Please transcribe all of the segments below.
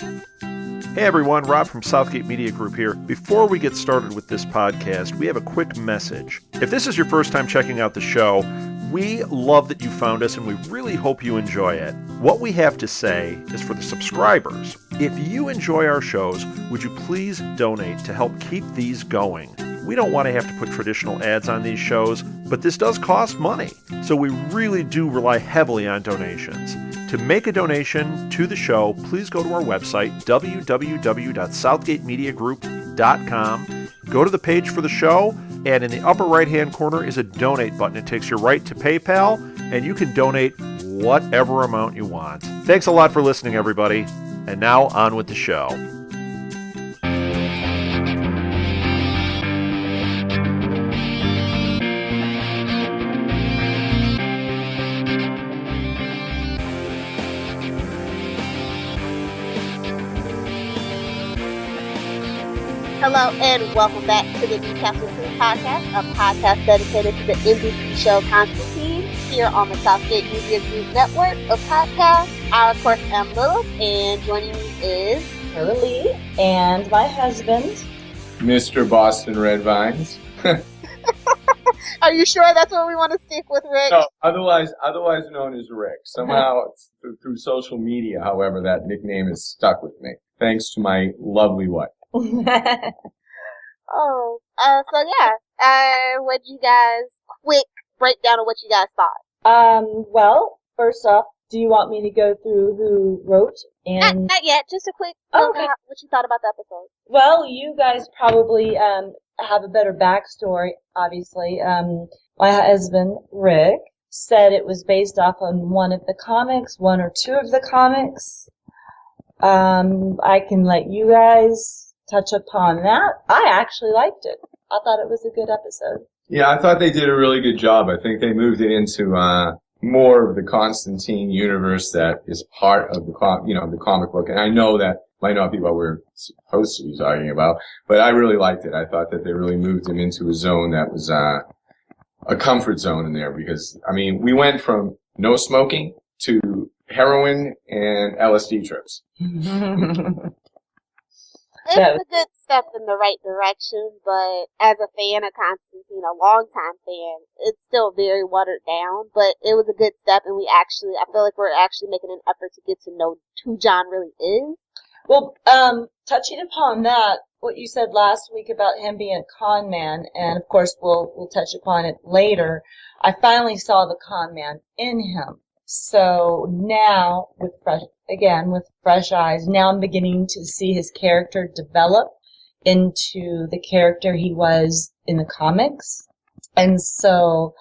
Hey everyone, Rob from Southgate Media Group here. Before we get started with this podcast, we have a quick message. If this is your first time checking out the show, we love that you found us and we really hope you enjoy it. What we have to say is for the subscribers. If you enjoy our shows, would you please donate to help keep these going? We don't want to have to put traditional ads on these shows, but this does cost money. So we really do rely heavily on donations. To make a donation to the show, please go to our website, www.southgatemediagroup.com. Go to the page for the show, and in the upper right-hand corner is a donate button. It takes you right to PayPal, and you can donate whatever amount you want. Thanks a lot for listening, everybody. And now, on with the show. Hello and welcome back to the Newcastle Crew Podcast, a podcast dedicated to the NBC show Constantine, here on the Southgate Media Group network of podcasts. I, of course, am Lilith, and joining me is Lee and my husband, Mr. Boston Red Vines. Are you sure that's what we want to stick with, Rick? No, otherwise known as Rick. Somehow, through social media, however, that nickname is stuck with me, thanks to my lovely wife. What you guys, quick breakdown of what you guys thought. Well, first off, do you want me to go through who wrote? And Not yet, just a quick okay. What you thought about the episode. Well, you guys probably have a better backstory, obviously. My husband, Rick, said it was based off on one of the comics, one or two of the comics. I can let you guys touch upon that. I actually liked it. I thought it was a good episode. Yeah, I thought they did a really good job. I think they moved it into more of the Constantine universe that is part of the comic book. And I know that might not be what we're supposed to be talking about, but I really liked it. I thought that they really moved him into a zone that was a comfort zone in there because, I mean, we went from no smoking to heroin and LSD trips. It's a good step in the right direction, but as a fan of Constantine, a longtime fan, it's still very watered down, but it was a good step, and I feel like we're actually making an effort to get to know who John really is. Well, touching upon that, what you said last week about him being a con man, and of course we'll touch upon it later, I finally saw the con man in him. So now, with fresh eyes, now I'm beginning to see his character develop into the character he was in the comics. And so,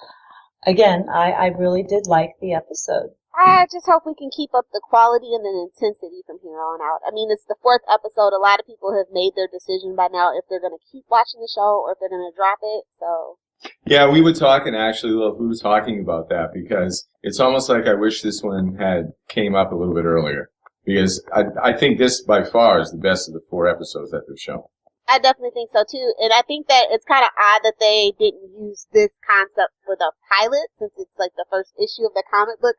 again, I really did like the episode. I just hope we can keep up the quality and the intensity from here on out. I mean, it's the 4th episode. A lot of people have made their decision by now if they're going to keep watching the show or if they're going to drop it, so... Yeah, we were talking about that because it's almost like I wish this one had came up a little bit earlier because I think this by far is the best of the 4 episodes that they've shown. I definitely think so too, and I think that it's kind of odd that they didn't use this concept for the pilot since it's like the first issue of the comic book.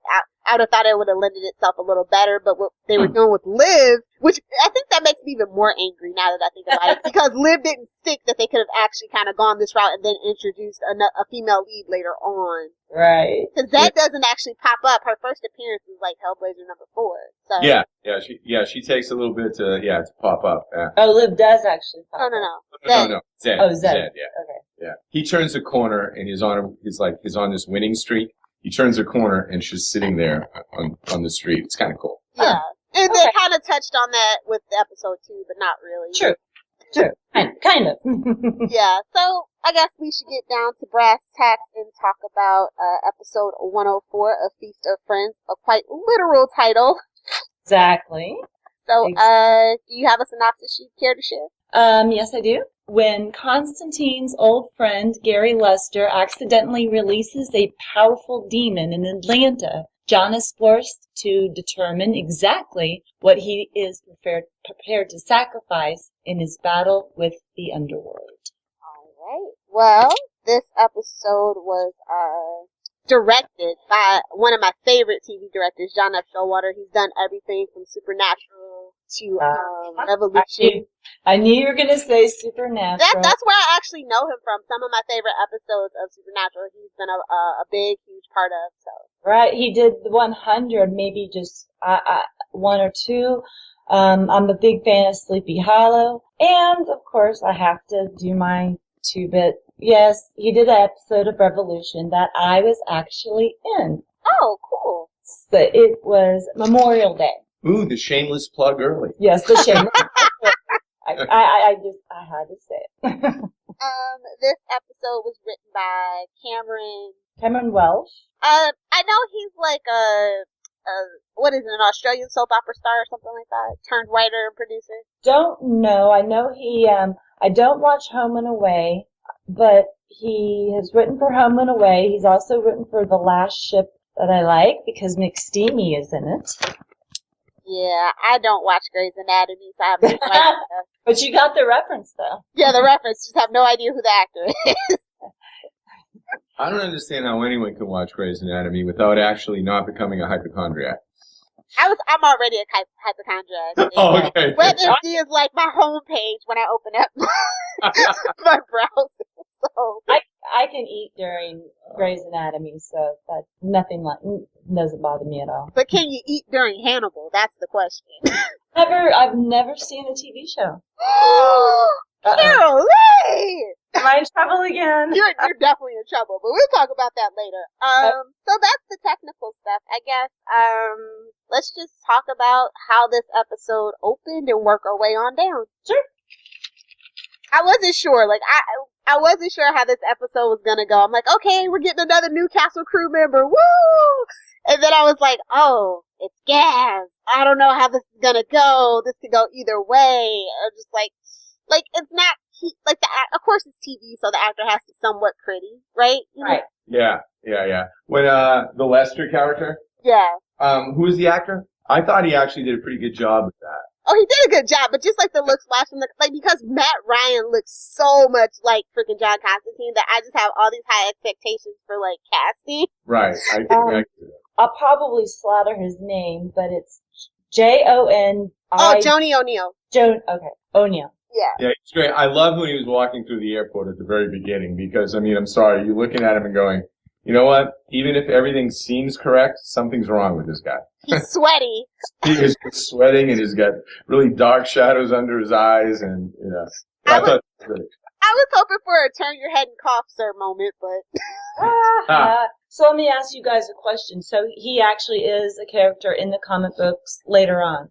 I would have thought it would have lended itself a little better, but what they were doing with Liv, which I think that makes me even more angry now that I think about it, because Liv didn't stick that they could have actually kind of gone this route and then introduced a female lead later on. Right. Because that doesn't actually pop up. Her first appearance is like Hellblazer number 4. So. She takes a little bit to pop up. Yeah. Oh, Liv does actually pop up. No. Zed. Oh, Zed. Yeah. Okay. Yeah. He turns a corner and he's on this winning streak. He turns a corner and she's sitting there on the street. It's kind of cool. Yeah. And they kind of touched on that with the episode 2, but not really. True. Kind of. Yeah, so I guess we should get down to brass tacks and talk about episode 104 of Feast of Friends, a quite literal title. Exactly. So, do you have a synopsis you care to share? Yes, I do. When Constantine's old friend, Gary Lester, accidentally releases a powerful demon in Atlanta, John is forced to determine exactly what he is prepared to sacrifice in his battle with the underworld. All right. Well, this episode was directed by one of my favorite TV directors, John F. Showalter. He's done everything from Supernatural to Revolution. I knew you were going to say Supernatural. That's where I actually know him from. Some of my favorite episodes of Supernatural, he's been a big, huge part of. So right, he did the 100, maybe just one or two. I'm a big fan of Sleepy Hollow, and of course, I have to do my 2-bit. Yes, he did an episode of Revolution that I was actually in. Oh, cool. So it was Memorial Day. Ooh, the shameless plug early. Yes, the shameless. I had to say it. This episode was written by Cameron Welsh. I know he's like what is it, an Australian soap opera star or something like that, turned writer and producer. Don't know. I know he. I don't watch Home and Away, but he has written for Home and Away. He's also written for The Last Ship that I like because McSteamy is in it. Yeah, I don't watch Grey's Anatomy, so I have no idea. But you got the reference, though. Yeah, the reference. Just have no idea who the actor is. I don't understand how anyone can watch Grey's Anatomy without actually not becoming a hypochondriac. I'm already a hypochondriac. Oh, okay. WebMD is like my homepage when I open up my browser. So I can eat during Grey's Anatomy, so that doesn't bother me at all. But can you eat during Hannibal? That's the question. I've never seen a TV show. Carol Lee! Am I in trouble again? You're definitely in trouble, but we'll talk about that later. So that's the technical stuff. I guess, let's just talk about how this episode opened and work our way on down. Sure. I wasn't sure. Like, I wasn't sure how this episode was gonna go. I'm like, okay, we're getting another Newcastle crew member. Woo! And then I was like, oh, it's Gaz. I don't know how this is gonna go. This could go either way. Or just like it's not, of course it's TV, so the actor has to be somewhat pretty, right? Right. Yeah. When, the Lester character? Yeah. Who is the actor? I thought he actually did a pretty good job with that. Oh, he did a good job, but just like the looks flash from because Matt Ryan looks so much like freaking John Constantine that I just have all these high expectations for like casting. Right. I think I'll probably slaughter his name, but it's Joni. Oh, Joni O'Neill. Okay, O'Neill. Yeah. Yeah, it's great. I love when he was walking through the airport at the very beginning because, I mean, I'm sorry, you're looking at him and going, you know what? Even if everything seems correct, something's wrong with this guy. He's sweaty. He is sweating and he's got really dark shadows under his eyes and, you know. I thought it was great. I was hoping for a turn your head and cough, sir moment, but. So let me ask you guys a question. So he actually is a character in the comic books later on.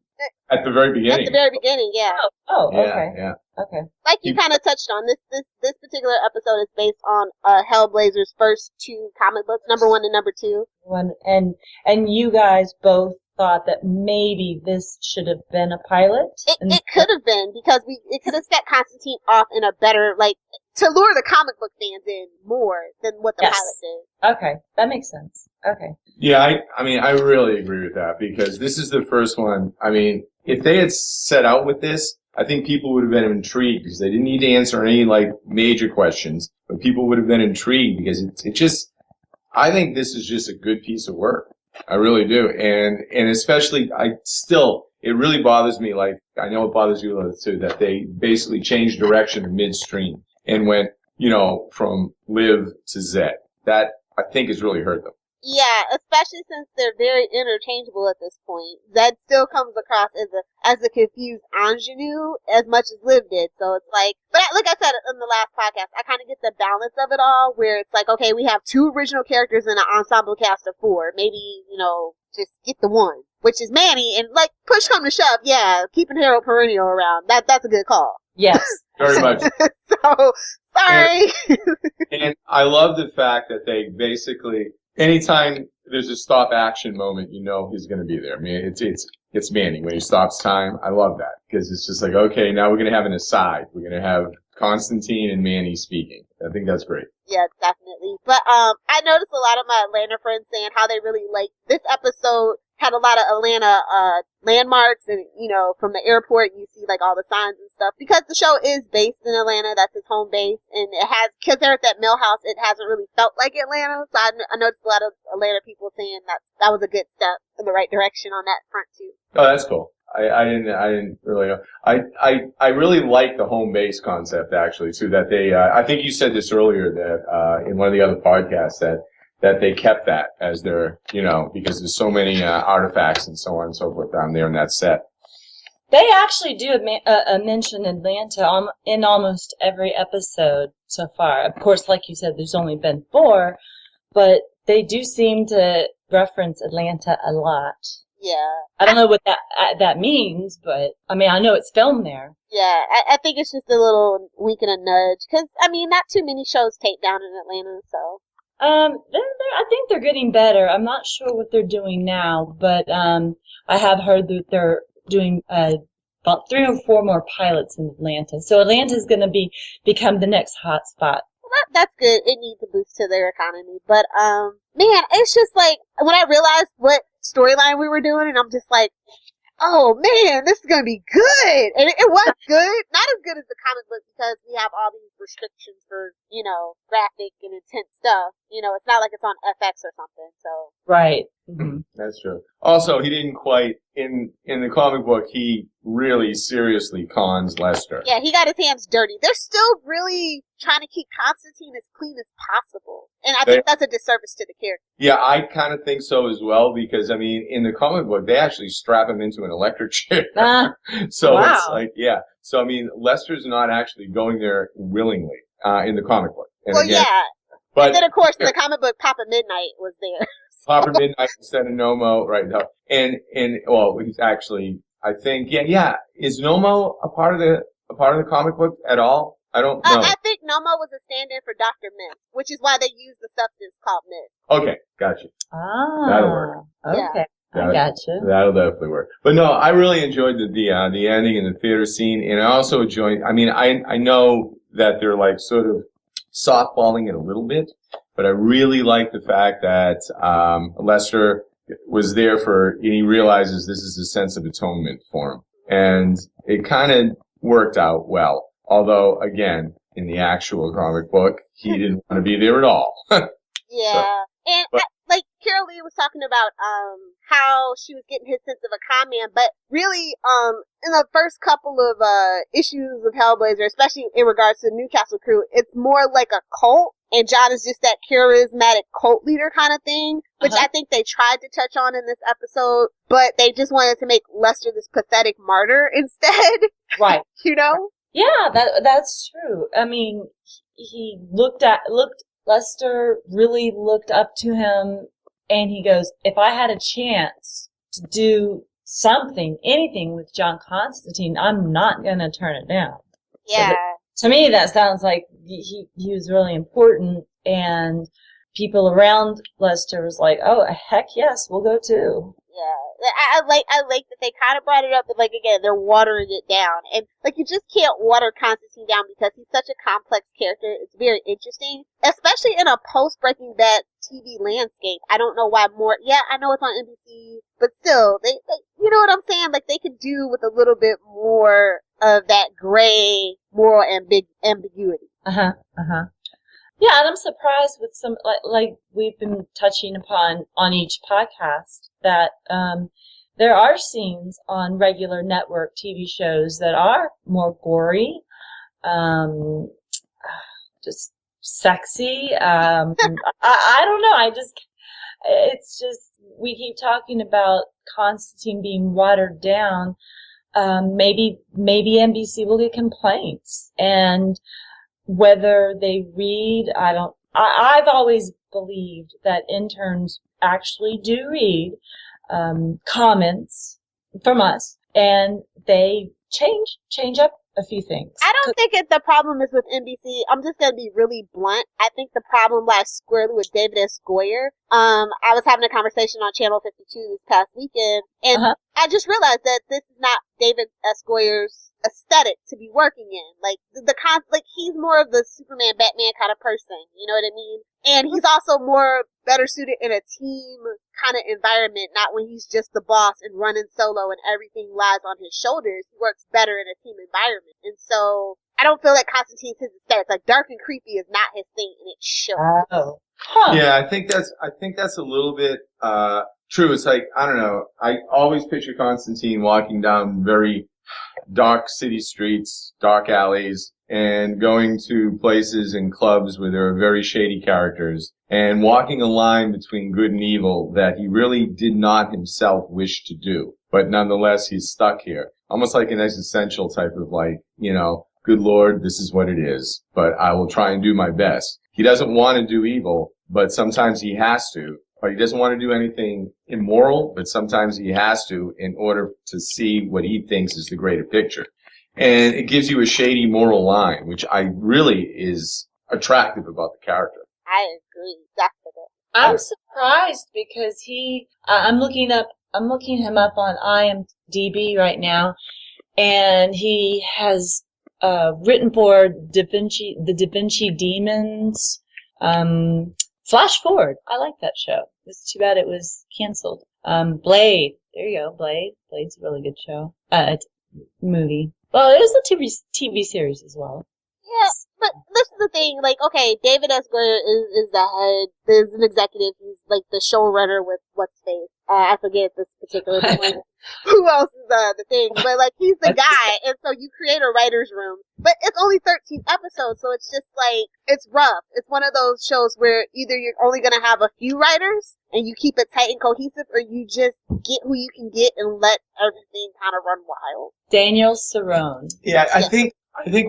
At the very beginning. At the very beginning, yeah. Oh, Yeah, okay. yeah. Okay. Like you kind of touched on, this particular episode is based on Hellblazer's first 2 comic books, number 1 and number 2. And you guys both thought that maybe this should have been a pilot? It could have been, because it could have set Constantine off in a better, to lure the comic book fans in more than what the pilot did. Okay, that makes sense. Okay. Yeah, I mean, I really agree with that because this is the first one. I mean, if they had set out with this, I think people would have been intrigued because they didn't need to answer any, major questions, but people would have been intrigued because it just, I think this is just a good piece of work. I really do. And especially, it really bothers me, I know it bothers you too, that they basically changed direction midstream and went, from Liv to Zed. That, I think, has really hurt them. Yeah, especially since they're very interchangeable at this point. Zed still comes across as a confused ingenue as much as Liv did. So it's but like I said in the last podcast, I kind of get the balance of it all, where it's okay, we have 2 original characters in an ensemble cast of 4. Maybe, just get the one, which is Manny, and push come to shove, yeah, keeping Harold Perennial around, that's a good call. Yes. Very much. So, sorry. And I love the fact that they basically, anytime there's a stop action moment, he's going to be there. I mean, it's Manny when he stops time. I love that because it's just okay, now we're going to have an aside. We're going to have Constantine and Manny speaking. I think that's great. Yeah, definitely. But I noticed a lot of my Atlanta friends saying how they really this episode. Had a lot of Atlanta landmarks, and from the airport you see all the signs and stuff, because the show is based in Atlanta. That's its home base, and it has, because they're at that mill house, it hasn't really felt like Atlanta. So I noticed a lot of Atlanta people saying that was a good step in the right direction on that front too. Oh, that's cool. I didn't really know. I really like the home base concept actually too. That they, I think you said this earlier that in one of the other podcasts that they kept that as their, because there's so many artifacts and so on and so forth down there in that set. They actually do mention Atlanta in almost every episode so far. Of course, like you said, there's only been 4, but they do seem to reference Atlanta a lot. Yeah. I don't know what that means, but, I mean, I know it's filmed there. Yeah, I think it's just a little wink and a nudge. Because, I mean, not too many shows tape down in Atlanta, so. I think they're getting better. I'm not sure what they're doing now, but I have heard that they're doing about 3 or 4 more pilots in Atlanta. So Atlanta's going to become the next hot spot. Well, that's good. It needs a boost to their economy. But, man, it's just like, when I realized what storyline we were doing, and I'm just like, oh man, this is gonna be good. And it was good. Not as good as the comic book because we have all these restrictions for, graphic and intense stuff. It's not like it's on FX or something, so. Right. Mm-hmm. That's true. Also, he didn't quite, in the comic book, he really seriously cons Lester. Yeah, he got his hands dirty. They're still really trying to keep Constantine as clean as possible. And I think that's a disservice to the character. Yeah, I kind of think so as well because, I mean, in the comic book, they actually strap him into an electric chair. So wow. It's like, yeah. So, I mean, Lester's not actually going there willingly in the comic book. And well, again, yeah. But, and then, of course, in the comic book, Papa Midnight was there. Papa Midnight instead of Nomo, right? And well, he's actually, I think, yeah. Is Nomo a part of the comic book at all? I don't know. I think Nomo was a stand-in for Dr. Myth, which is why they use the substance called Myth. Okay, gotcha. Ah, that'll work. Okay, I gotcha. That'll definitely work. But no, I really enjoyed the ending and the theater scene, and I also enjoyed. I mean, I know that they're like sort of softballing it a little bit, but I really like the fact that Lester was there and he realizes this is a sense of atonement for him, and it kind of worked out well. Although, again, in the actual comic book, he didn't want to be there at all. Yeah. And like Carol Lee was talking about how she was getting his sense of a con man, but really in the first couple of issues of Hellblazer, especially in regards to the Newcastle crew, it's more like a cult, and John is just that charismatic cult leader kind of thing, which I think they tried to touch on in this episode, but they just wanted to make Lester this pathetic martyr instead. Right. Yeah, that's true. I mean, Lester really looked up to him, and he goes, if I had a chance to do anything with John Constantine, I'm not going to turn it down. Yeah. So to me, that sounds like he was really important, and people around Lester was like, oh, heck yes, we'll go too. Yeah, I like that they kind of brought it up, but like again, they're watering it down, and like you just can't water Constantine down because he's such a complex character. It's very interesting, especially in a post-Breaking Bad TV landscape. I don't know why more. Yeah, I know it's on NBC, but still, they you know what I'm saying? Like they could do with a little bit more of that gray moral ambiguity. Yeah, and I'm surprised with some, like we've been touching upon on each podcast, that there are scenes on regular network TV shows that are more gory, just sexy. I don't know. It's just, we keep talking about Constantine being watered down. Maybe NBC will get complaints, and whether they read, I've always believed that interns actually do read comments from us, and they change up a few things. I don't think the problem is with NBC. I'm just going to be really blunt. I think the problem lies squarely with David S. Goyer. I was having a conversation on Channel 52 this past weekend, and I just realized that this is not David S. Goyer's aesthetic to be working in. Like he's more of the Superman, Batman kind of person. You know what I mean? And he's also more better suited in a team kind of environment, not when he's just the boss and running solo and everything lies on his shoulders. He works better in a team environment. And so I don't feel like Constantine's his aesthetic. Like dark and creepy is not his thing, and it shows. Oh. Huh. Yeah, I think that's a little bit true. It's like, I don't know. I always picture Constantine walking down very dark city streets, dark alleys, and going to places and clubs where there are very shady characters, and walking a line between good and evil that he really did not himself wish to do. But nonetheless, he's stuck here. Almost like an existential type of like, good Lord, this is what it is, but I will try and do my best. He doesn't want to do evil, but sometimes he has to. Or he doesn't want to do anything immoral, but sometimes he has to in order to see what he thinks is the greater picture. And it gives you a shady moral line, which I really is attractive about the character. I agree, definitely. I'm surprised because I'm looking him up on IMDb right now, and he has written for the Da Vinci Demons, Flash Forward. I like that show. It's too bad it was canceled. Blade. There you go, Blade. Blade's a really good show. Movie. Well, it was a TV series as well. Yeah, but this is the thing. Like, okay, David S. Goyer is the head. Is an executive. He's like the showrunner with what's face. I forget this particular one. Who else is the thing? But like, he's the guy, and so you create a writer's room. But it's only 13 episodes, so it's just like, it's rough. It's one of those shows where either you're only gonna have a few writers, and you keep it tight and cohesive, or you just get who you can get and let everything kind of run wild. Daniel Cerrone. Yeah, I think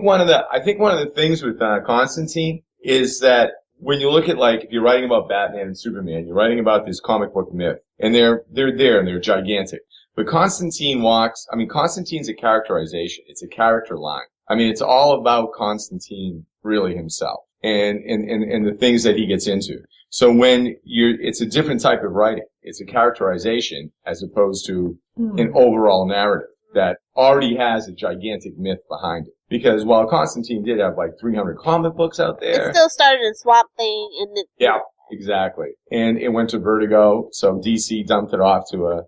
one of the things with Constantine is that when you look at, like, if you're writing about Batman and Superman, you're writing about this comic book myth, and they're there and they're gigantic. But Constantine's a characterization. It's a character line. I mean, it's all about Constantine really himself and the things that he gets into. So it's a different type of writing. It's a characterization as opposed to an overall narrative that already has a gigantic myth behind it. Because while Constantine did have like 300 comic books out there, it still started in Swamp Thing, and yeah, exactly. And it went to Vertigo, so DC dumped it off to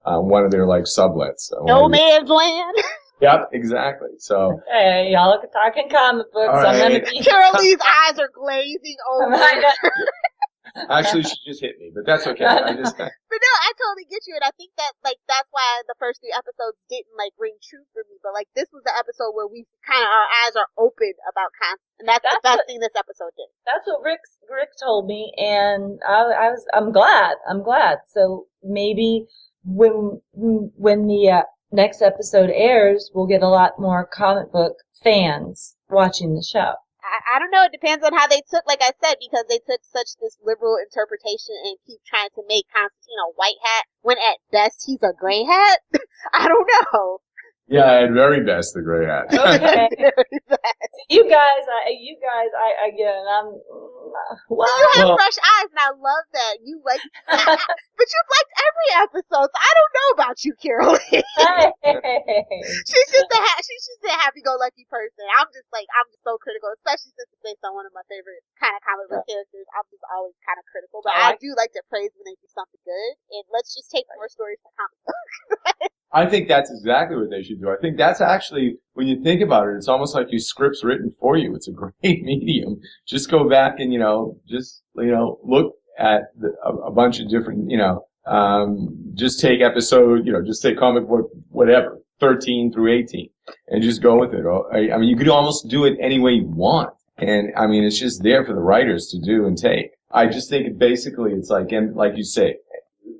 one of their like sublets. So No Man's Land. Yep, exactly. So hey, y'all are talking comic books. Right. I'm gonna be. Carolee's eyes are glazing over. actually, she just hit me, but that's okay. But no, I totally get you, and I think that that's why the first 3 episodes didn't ring true for me. But this was the episode where we our eyes are open about content, and that's the best thing this episode did. That's what Rick told me, and I'm glad. So maybe when the next episode airs, we'll get a lot more comic book fans watching the show. I don't know. It depends on how they took, like I said, because they took such this liberal interpretation and keep trying to make Constantine a white hat when at best he's a gray hat. I don't know. Yeah, at very best, the gray hat. Okay. You guys, again, wow. You have fresh eyes, and I love that. You but you've liked every episode, so I don't know about you, Carol. Hey. She's just a happy-go-lucky person. I'm just so critical, especially since it's based on one of my favorite kind of comic book characters. I'm just always kind of critical, but I do like to praise when they do something good. And let's just take more stories from comic books. I think that's exactly what they should do. I think that's actually, when you think about it, it's almost like your script's written for you. It's a great medium. Just go back and, look at a bunch of different, just take episode, just take comic book, whatever, 13 through 18, and just go with it. I mean, you could almost do it any way you want. And, I mean, it's just there for the writers to do and take. I just think it's like, and like you say,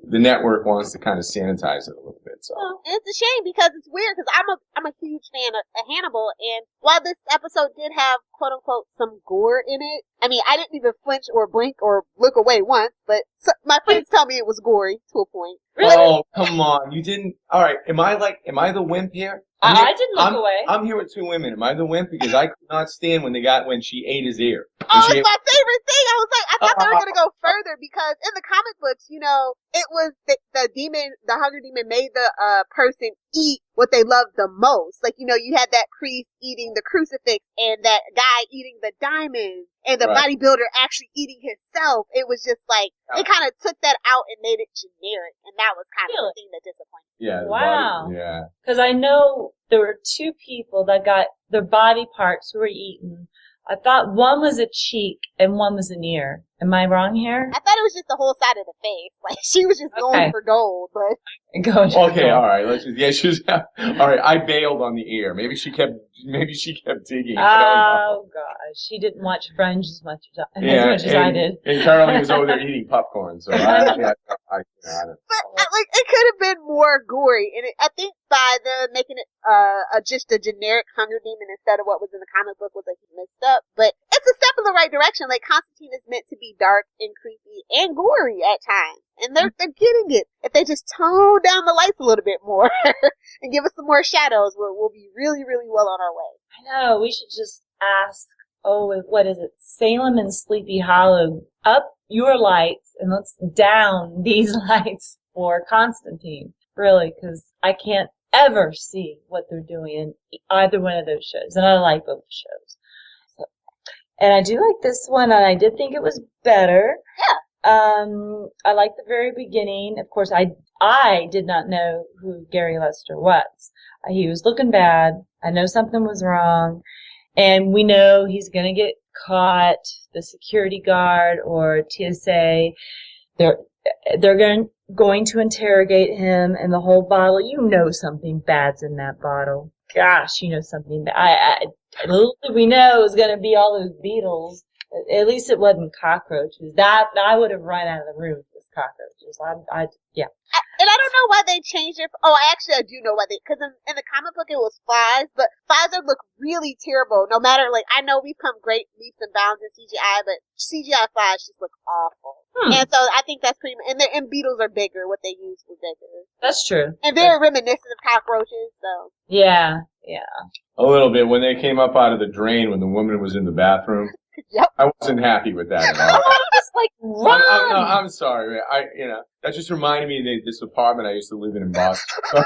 the network wants to kind of sanitize it a little bit. So it's a shame because it's weird because I'm a huge fan of Hannibal, and while this episode did have quote unquote some gore in it, I mean I didn't even flinch or blink or look away once, but my friends tell me it was gory to a point. Really? Oh, come on, you didn't. All right, am I the wimp here? I didn't look away. I'm here with 2 women. Am I the wimp? Because I could not stand when she ate his ear. Oh, it's my favorite thing. I was like, I thought they were going to go further because in the comic books, it was the Hunger Demon made the person eat what they loved the most. Like, you had that priest eating the crucifix and that guy eating the diamonds and the bodybuilder actually eating himself. It was just like, they kind of took that out and made it generic. And that was kind of the thing that disappointed me. Yeah. Wow. Yeah. Because I know there were 2 people that got their body parts who were eaten. I thought one was a cheek and one was an ear. Am I wrong here? I thought it was just the whole side of the face. Like, she was just going for gold, but... Okay, all right. Let's just, she's all right. I bailed on the ear. Maybe she kept digging. Oh gosh, she didn't watch Fringe as much as I did. And Caroline was over there eating popcorn. So I don't know. But like, it could have been more gory, and I think by the making it just a generic Hunger Demon instead of what was in the comic book was like messed up. But it's a step in the right direction. Like, Constantine is meant to be dark and creepy and gory at times. And they're getting it. If they just tone down the lights a little bit more and give us some more shadows, we'll be really, really well on our way. I know. We should just ask, what is it? Salem and Sleepy Hollow, up your lights and let's down these lights for Constantine. Really, because I can't ever see what they're doing in either one of those shows. And I like both shows. So, and I do like this one, and I did think it was better. Yeah. I like the very beginning. Of course, I did not know who Gary Lester was. He was looking bad. I know something was wrong. And we know he's going to get caught. The security guard or TSA, they're going to interrogate him, and the whole bottle. You know something bad's in that bottle. Gosh, you know something bad. Little did we know it was going to be all those beetles. At least it wasn't cockroaches. That I would have run out of the room if it was cockroaches. Yeah. And I don't know why they changed it. I do know why because in the comic book it was flies, but flies look really terrible. No matter, like, I know we've come great leaps and bounds in CGI, but CGI flies just look awful. And so I think that's pretty much, and beetles are bigger. What they use was bigger. That's true. And very reminiscent of cockroaches, so. Yeah. A little bit. When they came up out of the drain when the woman was in the bathroom. Yep. I wasn't happy with that at all. I was like, run! I'm sorry. That just reminded me of this apartment I used to live in Boston. Oh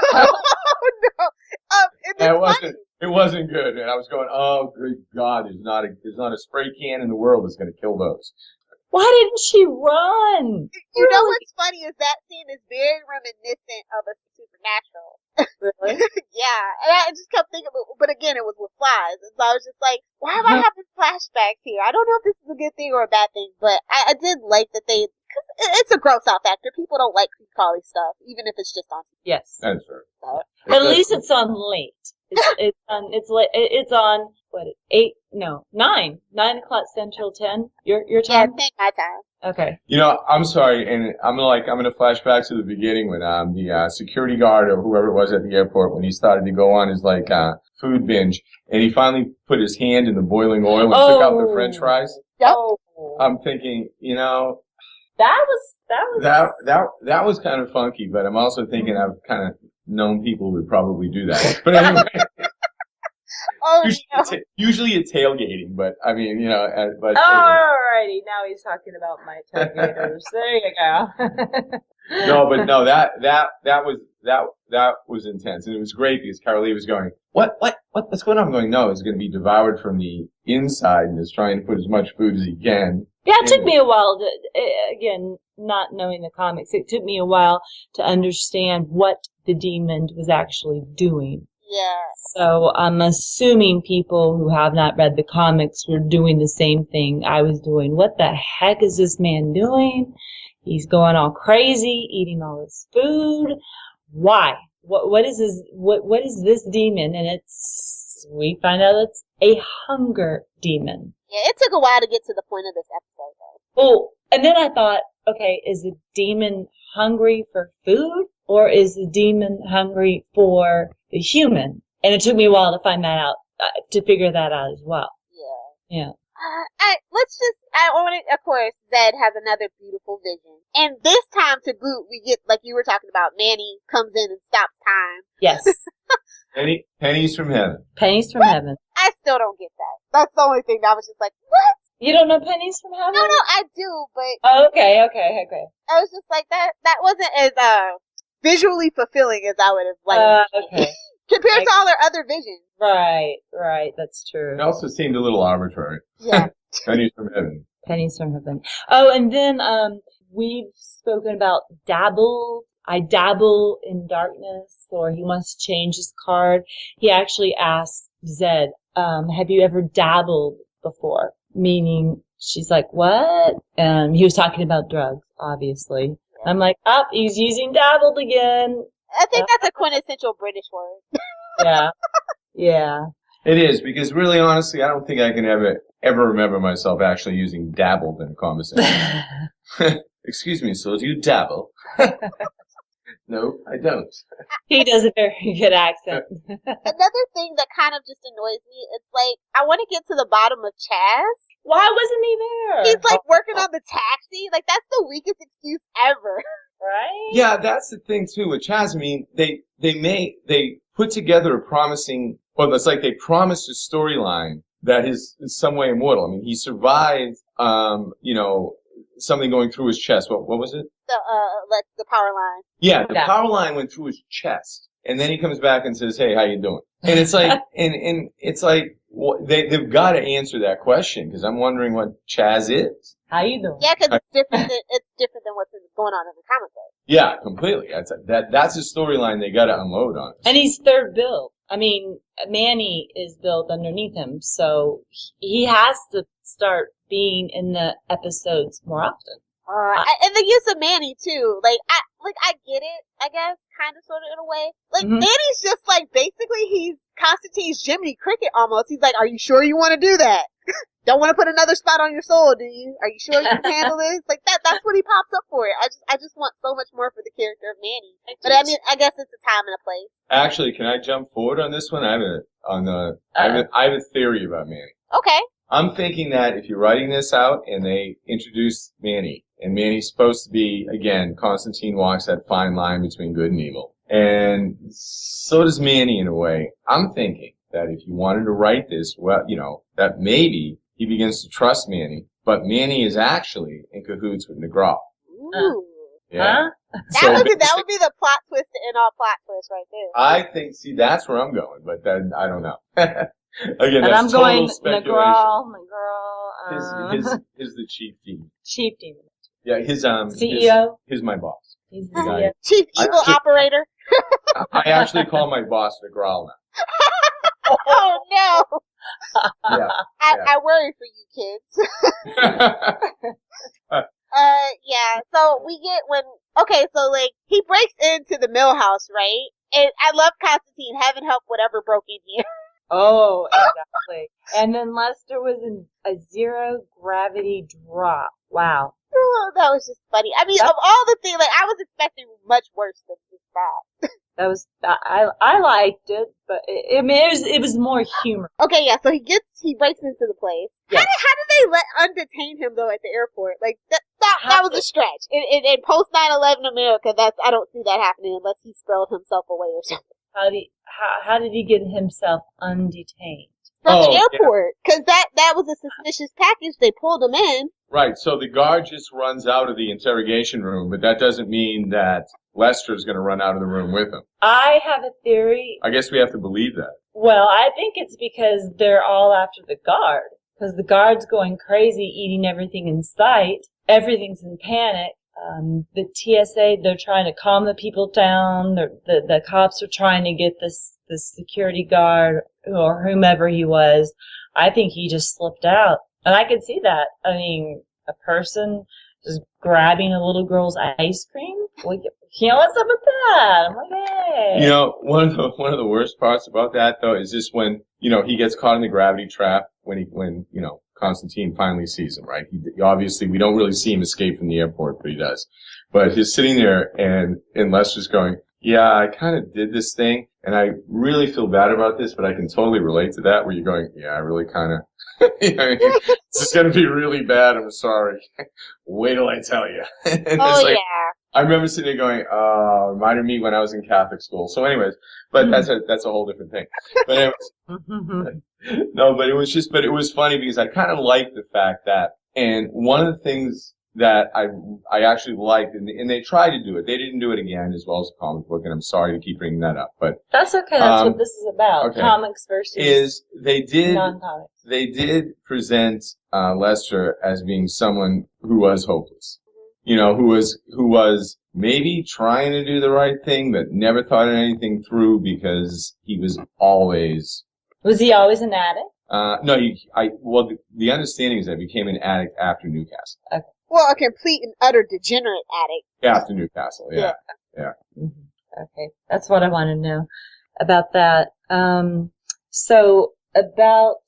no! It wasn't good, and I was going, oh, good God, there's not a spray can in the world that's going to kill those. Why didn't she run? You know what's funny is that scene is very reminiscent of a Supernatural. Really? Yeah, and I just kept thinking, but again, it was with flies, and so I was just like, why am I having flashbacks here? I don't know if this is a good thing or a bad thing, but I did like that cause it's a gross out factor. People don't like creepy stuff, even if it's just on. Yes. That's right. So. But at least it's on late. It's on what? 9 o'clock Central, 10 your time. Yeah, 10 my time. Okay. I'm sorry, and I'm going to flash back to the beginning when the security guard or whoever it was at the airport, when he started to go on his food binge, and he finally put his hand in the boiling oil and took out the French fries. Yep. I'm thinking, that was kind of funky, but I'm also thinking I've kind of known people who would probably do that. But anyway. Usually it's tailgating, but I mean, but. Alrighty, now he's talking about my tailgaters. There you go. No, that was intense, and it was great because Carolee was going, what's going on? I'm going, no, it's going to be devoured from the inside, and is trying to put as much food as he can. Yeah, it took me a while to, again, not knowing the comics, it took me a while to understand what the demon was actually doing. Yeah. So I'm assuming people who have not read the comics were doing the same thing I was doing. What the heck is this man doing? He's going all crazy, eating all this food. Why? What is this demon? And we find out it's a hunger demon. Yeah, it took a while to get to the point of this episode, though. Well, and then I thought, okay, is the demon hungry for food, or is the demon hungry for the human? And it took me a while to find that out, to figure that out as well. Yeah. Of course, Zed has another beautiful vision. And this time to boot, we get, like you were talking about, Manny comes in and stops time. Yes. Pennies from heaven. Pennies from heaven. I still don't get that. That's the only thing that I was just like, what? You don't know pennies from heaven? No, I do, but... Oh, okay. I was just like, that wasn't as, visually fulfilling as I would have liked. Okay. Compared to all their other visions. Right, that's true. It also seemed a little arbitrary. Yeah. Pennies from heaven. Pennies from heaven. Oh, and then we've spoken about dabble. I dabble in darkness, or he wants to change his card. He actually asked Zed, have you ever dabbled before? Meaning she's like, what? And he was talking about drugs, obviously. I'm like, he's using dabbled again. I think that's a quintessential British word. Yeah. Yeah. It is, because really, honestly, I don't think I can ever remember myself actually using dabbled in a conversation. Excuse me, so do you dabble? No, I don't. He does a very good accent. Another thing that kind of just annoys me, it's like, I want to get to the bottom of Chaz. Why wasn't he there? He's like working on the taxi. Like, that's the weakest excuse ever. Right? Yeah, that's the thing too with Chaz. I mean, they put together a promising. Well, it's like they promised a storyline that is in some way immortal. I mean, he survived. Something going through his chest. What was it? The power line. Yeah, the power line went through his chest, and then he comes back and says, "Hey, how you doing?" And it's like, and it's like, they've got to answer that question, because I'm wondering what Chaz is. How you doing? Yeah, because it's different than what's going on in the comic book. Yeah, completely. That's a storyline they got to unload on us. And he's third build. I mean, Manny is built underneath him, so he has to start being in the episodes more often. And the use of Manny too. I get it, I guess, kind of, sort of, in a way. Like, Manny's just like, basically, he's Constantine's Jiminy Cricket almost. He's like, are you sure you want to do that? Don't want to put another spot on your soul, do you? Are you sure you can handle this? Like, that's what he pops up for. I just want so much more for the character of Manny. But I mean, I guess it's a time and a place. Actually, can I jump forward on this one? I have a theory about Manny. Okay. I'm thinking that if you're writing this out and they introduce Manny, and Manny's supposed to be, again, Constantine walks that fine line between good and evil. And so does Manny in a way. I'm thinking that if you wanted to write this, well, that maybe he begins to trust Manny, but Manny is actually in cahoots with McGraw. Ooh. Yeah. That would be the plot twist in all plot twists right there. I think, that's where I'm going, but then I don't know. Again, and that's I'm total going speculation. McGraw. His the chief demon. Chief demon. Yeah, his CEO. He's my boss. He's the CEO. Chief evil operator. I actually call my boss McGraw now. Oh no! Yeah. I worry for you kids. Yeah. So we get so like he breaks into the mill house, right? And I love Constantine. Heaven help whatever broke in here. Oh, exactly. And then Lester was in a zero gravity drop. Wow. Oh, that was just funny. I mean, of all the things, like, I was expecting much worse than just that. That was, I liked it, but it was more humor. Okay, yeah, so he breaks into the place. Yes. How did they undetain him, though, at the airport? Like, that was a stretch. In post 9/11 America, I don't see that happening unless he spelled himself away or something. How did he get himself undetained? From the airport, because that was a suspicious package. They pulled him in. Right, so the guard just runs out of the interrogation room, but that doesn't mean that Lester's going to run out of the room with him. I have a theory. I guess we have to believe that. Well, I think it's because they're all after the guard. Because the guard's going crazy, eating everything in sight. Everything's in panic. The TSA, they're trying to calm the people down. The cops are trying to get this security guard or whomever he was. I think he just slipped out. And I could see that. I mean, a person just grabbing a little girl's ice cream? Like, what's up with that? I'm like, hey. One of the worst parts about that, though, is just when, he gets caught in the gravity trap when Constantine finally sees him, right? He obviously, we don't really see him escape from the airport, but he does. But he's sitting there and Lester's going, yeah, I kind of did this thing and I really feel bad about this, but I can totally relate to that where you're going, yeah, I really kind of, this is going to be really bad. I'm sorry. Wait till I tell you. And yeah. I remember sitting there going, reminded me when I was in Catholic school. So anyways, but that's a whole different thing. But anyways, no, but it was funny because I kind of liked the fact that, and one of the things that I actually liked, and they tried to do it. They didn't do it again as well as a comic book, and I'm sorry to keep bringing that up, but that's okay. That's what this is about. Okay. Comics versus non-comics. They did present Lester as being someone who was hopeless. Who was maybe trying to do the right thing, but never thought anything through because he was always. Was he always an addict? No, the understanding is that he became an addict after Newcastle. Okay. Well, a complete and utter degenerate addict. After Newcastle, yeah. Mm-hmm. Okay, that's what I want to know about that. So about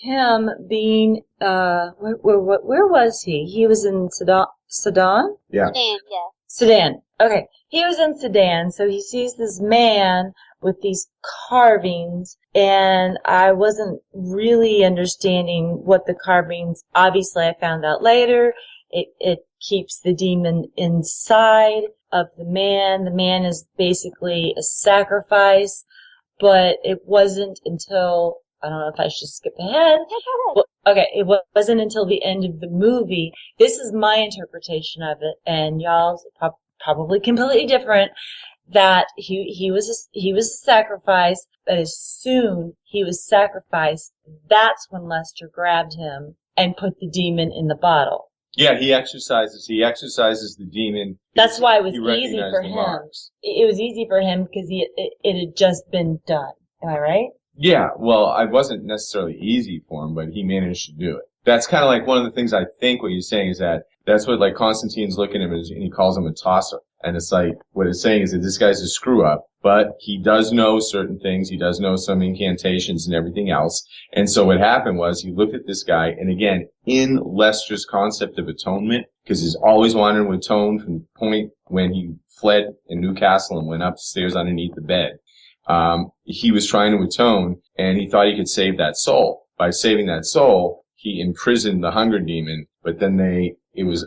him being, where was he? He was in Sudan? Yeah. And yeah. Sudan. Okay. He was in Sudan, so he sees this man with these carvings, and I wasn't really understanding what the carvings, obviously I found out later, it keeps the demon inside of the man. The man is basically a sacrifice, but it wasn't until, I don't know if I should skip ahead. Well, okay, it wasn't until the end of the movie. This is my interpretation of it, and y'all's probably completely different. That he was a sacrifice, but as soon he was sacrificed, that's when Lester grabbed him and put the demon in the bottle. Yeah, he exercises the demon. That's why it was He easy recognized for the him. marks. It was easy for him because it had just been done. Am I right? Yeah, well, it wasn't necessarily easy for him, but he managed to do it. That's kind of like one of the things I think what you're saying is that's what like Constantine's looking at him and he calls him a tosser. And it's like, what it's saying is that this guy's a screw up, but he does know certain things. He does know some incantations and everything else. And so what happened was he looked at this guy, and again, in Lester's concept of atonement, because he's always wanted to atone from the point when he fled in Newcastle and went upstairs underneath the bed. He was trying to atone, and he thought he could save that soul. By saving that soul, he imprisoned the hunger demon, but then it was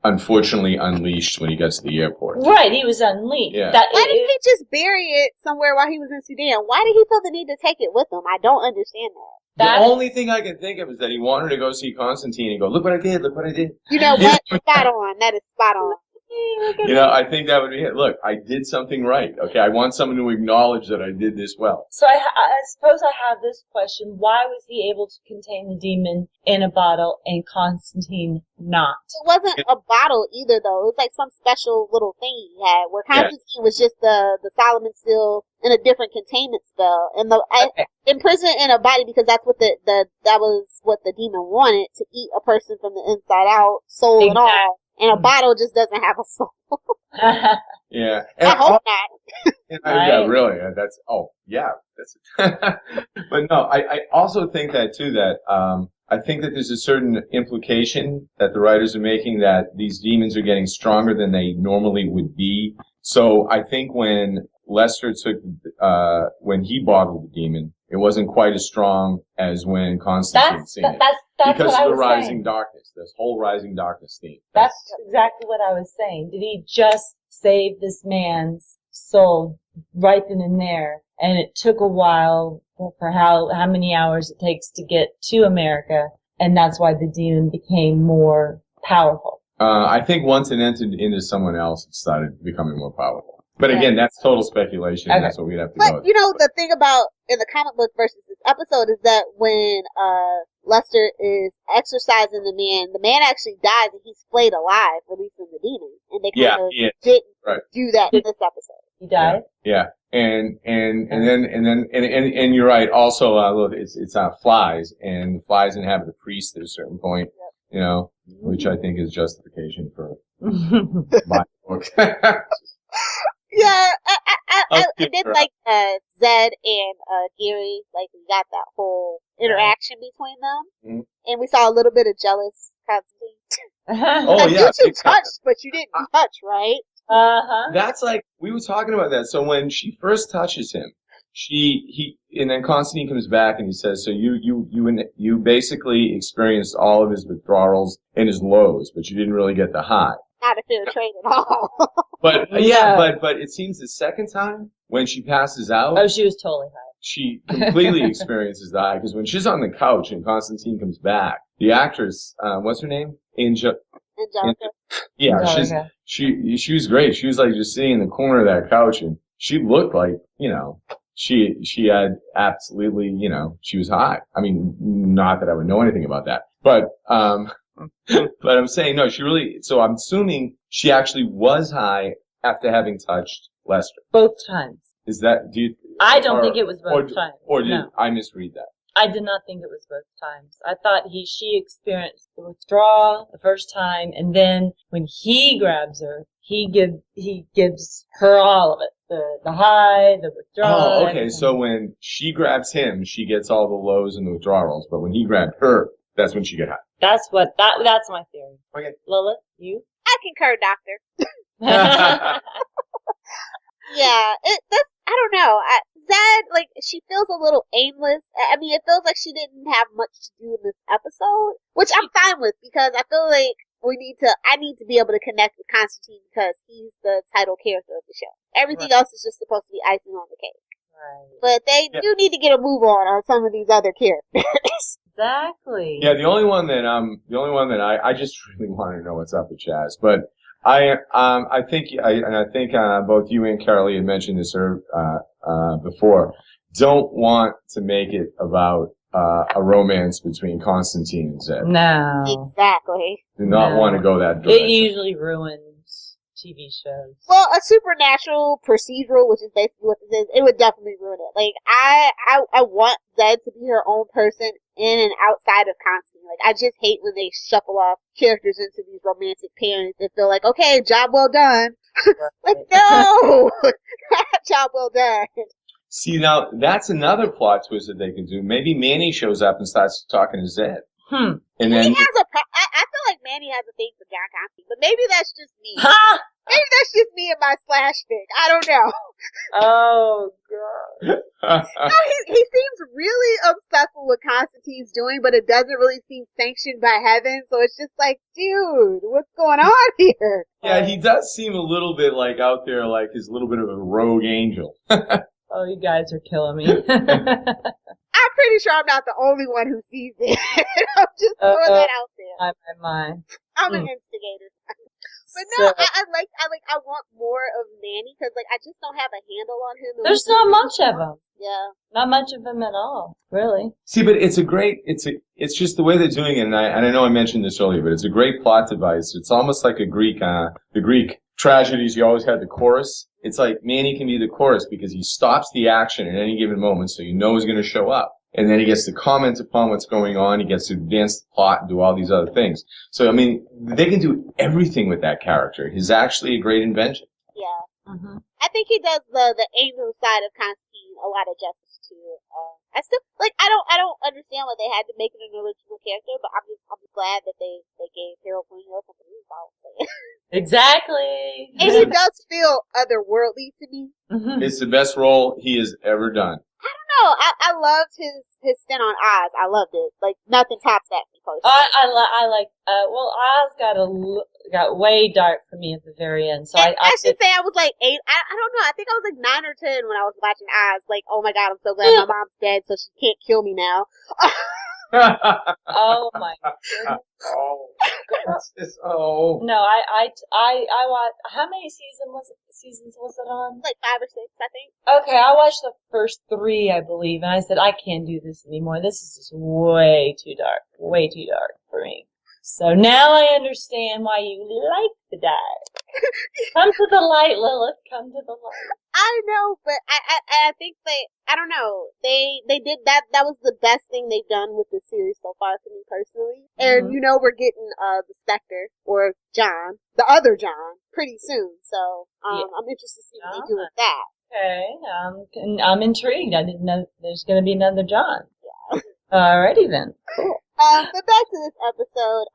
unfortunately unleashed when he got to the airport. Right, he was unleashed. Yeah. Why didn't he just bury it somewhere while he was in Sudan? Why did he feel the need to take it with him? I don't understand that. The only thing I can think of is that he wanted to go see Constantine and go, look what I did, look what I did. You know what? Spot on. That is spot on. You know, I think that would be it. Look, I did something right. Okay, I want someone to acknowledge that I did this well. So I suppose I have this question. Why was he able to contain the demon in a bottle and Constantine not? It wasn't a bottle either, though. It was like some special little thing he had, where Constantine was just the Solomon seal in a different containment spell, and imprisoned in a body because that's what that was what the demon wanted, to eat a person from the inside out, soul and all. And a bottle just doesn't have a soul. Yeah. And I hope not. Yeah, really. That's But no, I also think that too, that I think that there's a certain implication that the writers are making that these demons are getting stronger than they normally would be. So I think when Lester when he bottled the demon, it wasn't quite as strong as when Constantine seen it. That's because what of the I was rising saying. darkness, this whole rising darkness theme. That's exactly what I was saying. Did he just save this man's soul right then and there? And it took a while for how many hours it takes to get to America, and that's why the demon became more powerful. I think once it entered into someone else, it started becoming more powerful. But again, that's total speculation, and that's what we'd have to go with. But, you know, the thing about in the comic book versus this episode is that when Lester is exorcising the man actually dies and he's flayed alive, releasing the demon. And they kind of didn't do that in this episode. He died? Yeah. And then you're right. Also, look, it's flies, and flies inhabit the priest at a certain point, you know, which I think is justification for my book. Yeah, I did like Zed and Gary, like we got that whole interaction between them, and we saw a little bit of jealous Constantine. Oh yeah, you two touched, but you didn't touch, right? That's like we were talking about that. So when she first touches him, and then Constantine comes back and he says, "So you basically experienced all of his withdrawals and his lows, but you didn't really get the high." Not a fair trade at all. But but it seems the second time when she passes out, oh, she was totally high. She completely experiences the high, because when she's on the couch and Constantine comes back, the actress, what's her name? Angelica. Yeah, she was great. She was like just sitting in the corner of that couch, and she looked like, you know, she had absolutely, you know, she was high. I mean, not that I would know anything about that, but but I'm saying no. So I'm assuming she actually was high after having touched Lester. Both times. Is that? I don't think it was both times. Or did I misread that? I did not think it was both times. I thought she experienced the withdrawal the first time, and then when he grabs her, he gives her all of it. The high, the withdrawal. Oh, okay. So when she grabs him, she gets all the lows and the withdrawals, but when he grabbed her, that's when she get high. That's my theory. Okay. Lilith, you? I concur, Doctor. Yeah, I don't know. Zed, like, she feels a little aimless. I mean, it feels like she didn't have much to do in this episode, which I'm fine with because I feel like I need to be able to connect with Constantine because he's the title character of the show. Everything else is just supposed to be icing on the cake. Right. But they do need to get a move on some of these other characters. Exactly. Yeah, the only one that I just really want to know what's up with Chaz, but I think both you and Carolee had mentioned this before. Don't want to make it about a romance between Constantine and Zed. No. Exactly. Do not want to go that direction. It usually ruins TV shows. Well, a supernatural procedural, which is basically what this is, it would definitely ruin it. Like, I want Zed to be her own person in and outside of Constantine. Like, I just hate when they shuffle off characters into these romantic pairings and feel like, okay, job well done. Like, no! Job well done. See, now, that's another plot twist that they can do. Maybe Manny shows up and starts talking to Zed. And then I feel like Manny has a thing for John Constantine, but maybe that's just me. Ha! Maybe that's just me and my slash fic. I don't know. Oh, God. No, he seems really obsessed with what Constantine's doing, but it doesn't really seem sanctioned by heaven, so it's just like, dude, what's going on here? Yeah, he does seem a little bit like out there, like he's a little bit of a rogue angel. Oh, you guys are killing me. I'm pretty sure I'm not the only one who sees it. I'm just throwing that out there. I'm an instigator. But no, I want more of Manny because, like, I just don't have a handle on him. There's not much of him. Yeah. Not much of him at all, really. See, but it's just the way they're doing it, and I know I mentioned this earlier, but it's a great plot device. It's almost like the Greek tragedies. You always had the chorus. It's like Manny can be the chorus because he stops the action at any given moment, so you know he's going to show up. And then he gets to comment upon what's going on. He gets to advance the plot and do all these other things. So, I mean, they can do everything with that character. He's actually a great invention. Yeah. Mm-hmm. I think he does the angel side of Constantine a lot of justice too. I still I don't understand why they had to make it an original character, but I'm just glad that they gave Harold Greenhill something to about. Exactly. And he does feel otherworldly to me. Mm-hmm. It's the best role he has ever done. I don't know. I loved his stint on Oz. I loved it. Like, nothing tops that for me personally. I like. Oz got way dark for me at the very end. So I should say I was like 8. I don't know. I think I was like 9 or 10 when I was watching Oz. Like, oh my god, I'm so glad my mom's dead, so she can't kill me now. Oh my goodness. Oh, goodness. Oh. No, I watched. How many seasons was it on? Like 5 or 6, I think. Okay, I watched the first 3, I believe, and I said I can't do this anymore. This is just way too dark for me. So now I understand why you like the dark. Come to the light, Lilith. Come to the light. I know, but I think I don't know. They did that. That was the best thing they've done with the series so far for me personally. And we're getting the Spectre or John, the other John, pretty soon. So I'm interested to see what they do with that. Okay, I'm intrigued. I didn't know there's going to be another John. Yeah. Alrighty then. Cool. But back to this episode.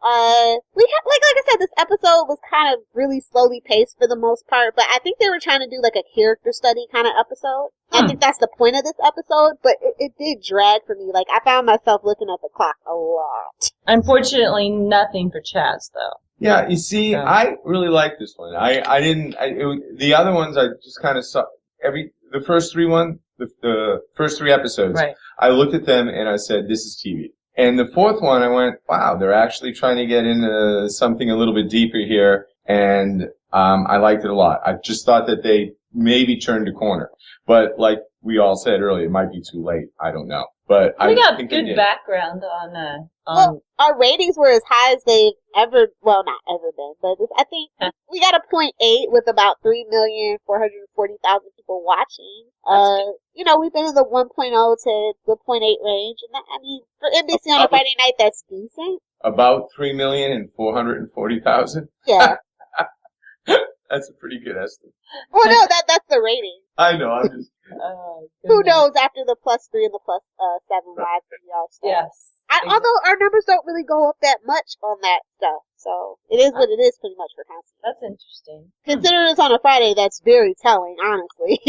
We had, like I said, this episode was kind of really slowly paced for the most part, but I think they were trying to do like a character study kind of episode. I think that's the point of this episode, but it did drag for me. Like, I found myself looking at the clock a lot. Unfortunately, nothing for Chaz, though. Yeah, you see, I really like this one. The other ones I just kind of saw, the first 3 episodes, right. I looked at them and I said, this is TV. And the 4th one, I went, wow, they're actually trying to get into something a little bit deeper here, and I liked it a lot. I just thought that they maybe turned a corner. But like we all said earlier, it might be too late. I don't know. But We I got think good they did. background on Well, our ratings were as high as they've ever, well, not ever been, but I think we got a 0.8 with about 3,440,000 people watching. You know, we've been in the 1.0 to the 0.8 range, and that, I mean, for NBC on a Friday night, that's decent. About 3,440,000. Yeah. That's a pretty good estimate. Well, no, that's the rating. I know. I'm just. Who knows after the +3 and the +7 live PBR stuff. Yes. Although our numbers don't really go up that much on that stuff, so it is what it is pretty much for constant. That's interesting. Considering it's on a Friday, that's very telling, honestly.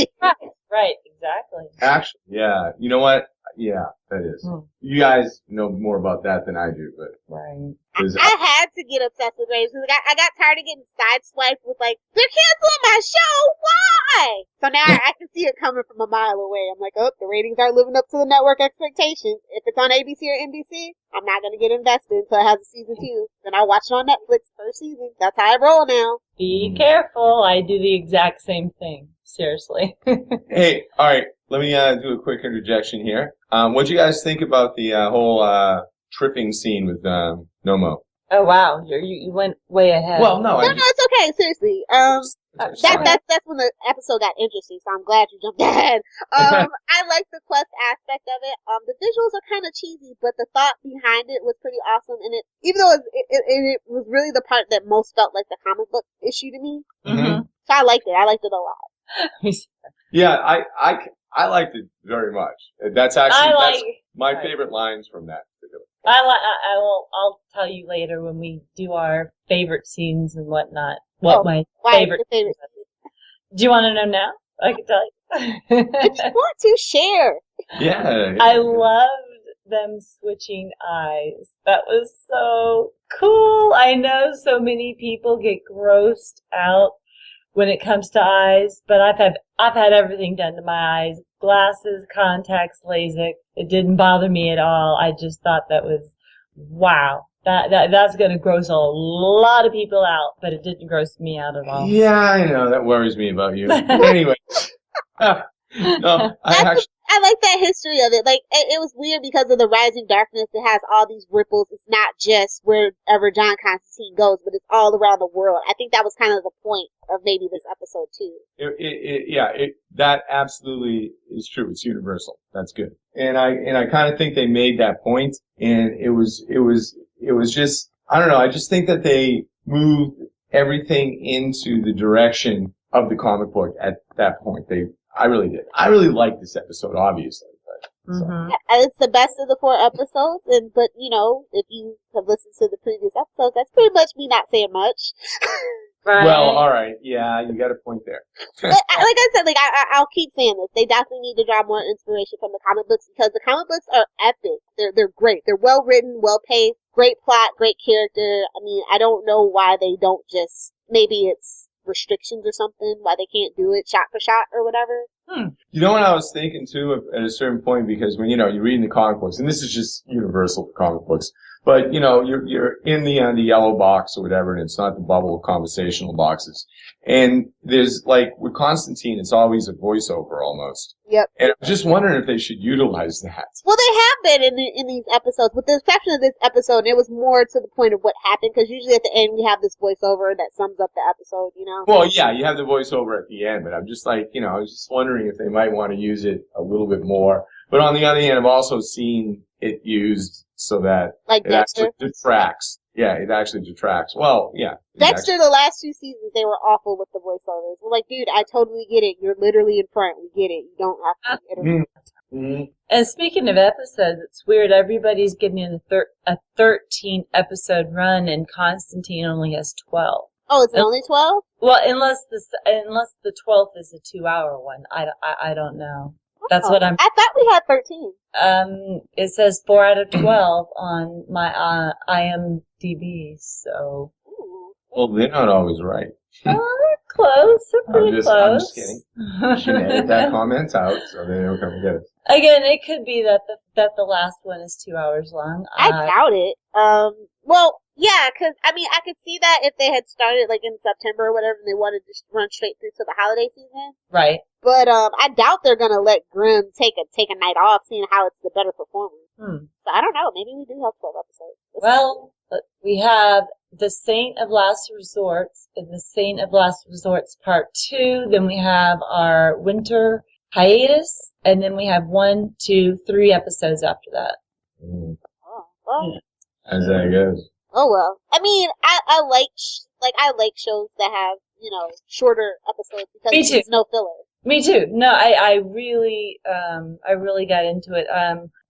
Right, exactly. Actually, yeah. You know what? Yeah, that is. You guys know more about that than I do, but. Right. I had to get obsessed with ratings because I got tired of getting sideswiped with like, they're canceling my show, why? So now I can see it coming from a mile away. I'm like, oh, the ratings aren't living up to the network expectations. If it's on ABC or NBC, I'm not going to get invested until it has a season 2. Then I'll watch it on Netflix first season. That's how I roll now. Be careful. I do the exact same thing. Seriously. Hey, all right. Let me do a quick interjection here. What do you guys think about the whole tripping scene with Nomo? Oh wow, you went way ahead. Well, no, No, it's okay. Seriously. That's when the episode got interesting. So I'm glad you jumped ahead. I like the quest aspect of it. The visuals are kind of cheesy, but the thought behind it was pretty awesome. And it, even though it was really the part that most felt like the comic book issue to me. Mm-hmm. So I liked it. I liked it a lot. Yeah, I liked it very much. That's actually that's my favorite lines from that particular. I'll tell you later when we do our favorite scenes and whatnot. My favorite. Do you want to know now? I can tell you. If you want to share. Yeah. I loved them switching eyes. That was so cool. I know so many people get grossed out when it comes to eyes, but I've had everything done to my eyes. Glasses, contacts, LASIK. It didn't bother me at all. I just thought that was, wow. That's going to gross a lot of people out, but it didn't gross me out at all. Yeah, I know. That worries me about you. Anyway. No, I like that history of it. Like, it was weird because of the rising darkness. It has all these ripples. It's not just wherever John Constantine goes, but it's all around the world. I think that was kind of the point of maybe this episode too. That absolutely is true. It's universal. That's good. And I kind of think they made that point, and it was just, I don't know. I just think that they moved everything into the direction of the comic book at that point. I really did. I really liked this episode, obviously. But, mm-hmm. It's the best of the 4 episodes, but you know, if you have listened to the previous episodes, that's pretty much me not saying much. Right. Well, all right. Yeah, you got a point there. But, like I said, I'll keep saying this. They definitely need to draw more inspiration from the comic books because the comic books are epic. They're great. They're well written, well paced, great plot, great character. I mean, I don't know why they don't just, maybe it's restrictions or something, why they can't do it shot for shot or whatever. You know what I was thinking too at a certain point, because when you're reading the comic books, and this is just universal for comic books, but you're in the yellow box or whatever, and it's not the bubble of conversational boxes. And there's like with Constantine, it's always a voiceover almost. Yep. And I'm just wondering if they should utilize that. Well, they have been in these episodes, with the exception of this episode, and it was more to the point of what happened, because usually at the end we have this voiceover that sums up the episode, you know? Well, yeah, you have the voiceover at the end, but I'm just like, I was just wondering if they might want to use it a little bit more. But on the other hand, I've also seen it used so that like it Dexter. actually detracts. Yeah, it actually detracts. Well, yeah. Dexter, the last 2 seasons, they were awful with the voiceovers. We're like, dude, I totally get it. You're literally in front. We get it. You don't have to interrupt. Mm-hmm. And speaking of episodes, it's weird. Everybody's getting a 13 episode run, and Constantine only has 12. Oh, is it only 12? Well, unless the 12th is a 2-hour one. I don't know. That's what I thought we had 13. It says 4 out of 12 on my IMDb. So. Ooh. Well, they're not always right. Oh, they're close. They're pretty close. I'm just kidding. You should edit that comment out so they don't come get it. Again, it could be that the last one is 2 hours long. I doubt it. Well, yeah, because I mean, I could see that if they had started like in September or whatever, and they wanted to run straight through to the holiday season. Right. But I doubt they're gonna let Grimm take a night off, seeing how it's the better performer. So I don't know. Maybe we do have 12 episodes. Well, we have The Saint of Last Resorts and The Saint of Last Resorts Part 2. Then we have our winter hiatus, and then we have 1, 2, 3 episodes after that. Mm. Oh, well. As that goes. Oh well. I mean, I like shows that have shorter episodes because Me too. there's no filler. Me too. No, I really got into it.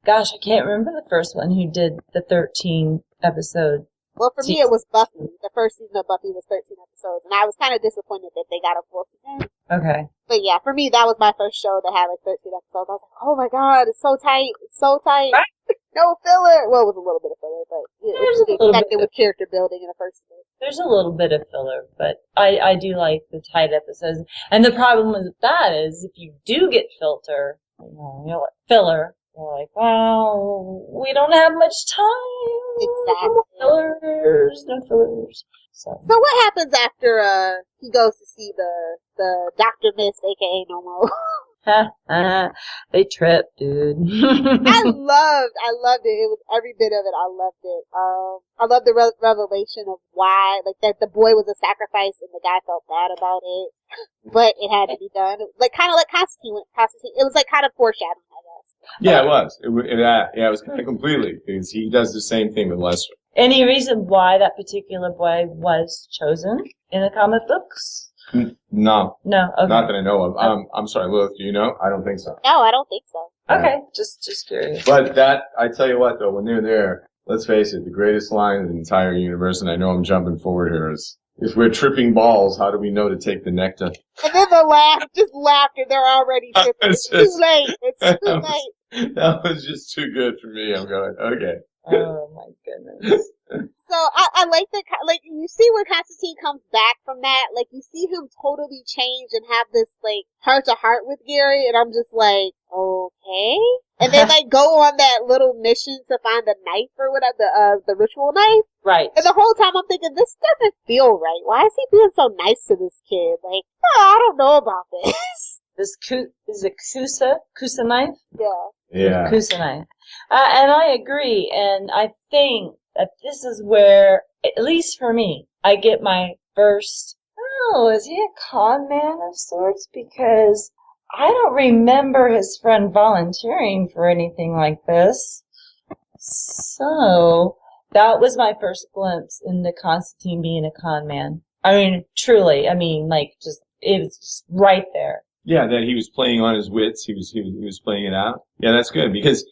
Gosh, I can't remember the first one who did the 13 episode. Well, for me, it was Buffy. The first season of Buffy was 13 episodes, and I was kind of disappointed that they got a fourth season. Okay. But yeah, for me, that was my first show that had like 13 episodes. I was like, oh my god, it's so tight. It's so tight. Right. No filler. Well, it was a little bit of filler, but it's expected with character building in the first season. There's a little bit of filler, but I do like the tight episodes. And the problem with that is if you do get filler, you're like, well, we don't have much time. Exactly. No fillers. So what happens after he goes to see the Dr. Mist, aka Nomo? They trip, dude. I loved it. It was every bit of it. I loved it. I loved the revelation of why, like, that the boy was a sacrifice and the guy felt bad about it, but it had to be done. Like, kind of like Constantine. It was like kind of foreshadowing, I guess. Yeah, it was. It was kind of completely, because he does the same thing with Lester. Any reason why that particular boy was chosen in the comic books? No. No. Okay. Not that I know of. I'm sorry, Lilith, do you know? I don't think so. No, I don't think so. Okay, just curious. But I tell you what, though, when they're there, let's face it, the greatest line in the entire universe, and I know I'm jumping forward here, is, if we're tripping balls, how do we know to take the nectar? And then the laughter, they're already tripping. It's too late. It's too late. That was just too good for me. I'm going, okay. Oh my goodness. So I like you see where Constantine comes back from that, like you see him totally change and have this like heart to heart with Gary, and I'm just like, okay. And then like go on that little mission to find the knife or whatever, the ritual knife. Right. And the whole time I'm thinking, this doesn't feel right. Why is he being so nice to this kid? Like, I don't know about this. This is it Kusa knife? Yeah. Yeah. Kusa knife. And I agree, and I think that this is where, at least for me, I get my first, is he a con man of sorts? Because I don't remember his friend volunteering for anything like this. So, that was my first glimpse into Constantine being a con man. I mean, truly, it was just right there. Yeah, that he was playing on his wits. He was playing it out. Yeah, that's good, because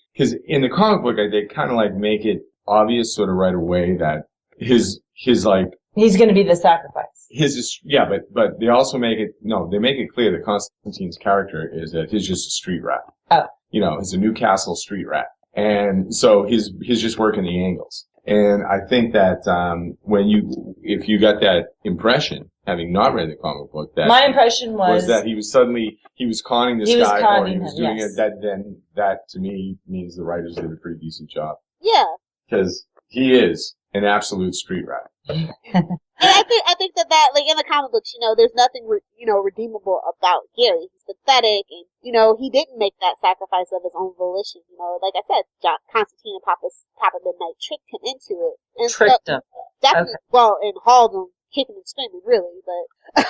in the comic book, they kind of like make it obvious sort of right away that his like, he's going to be the sacrifice. But they also make it clear that Constantine's character is that he's just a street rat. Oh. He's a Newcastle street rat. And so he's just working the angles. And I think that, if you got that impression, having not read the comic book, that my impression was that he was conning this guy, or he was doing it, that to me means the writers did a pretty decent job. Yeah. Because he is an absolute street rat. And I think that like in the comic books, there's nothing redeemable about Gary. He's pathetic, and he didn't make that sacrifice of his own volition. Like I said, Constantine and Papa Midnight tricked him into it. And tricked him. Definitely. Okay. Well, and hauled him, kicking and screaming, really, but.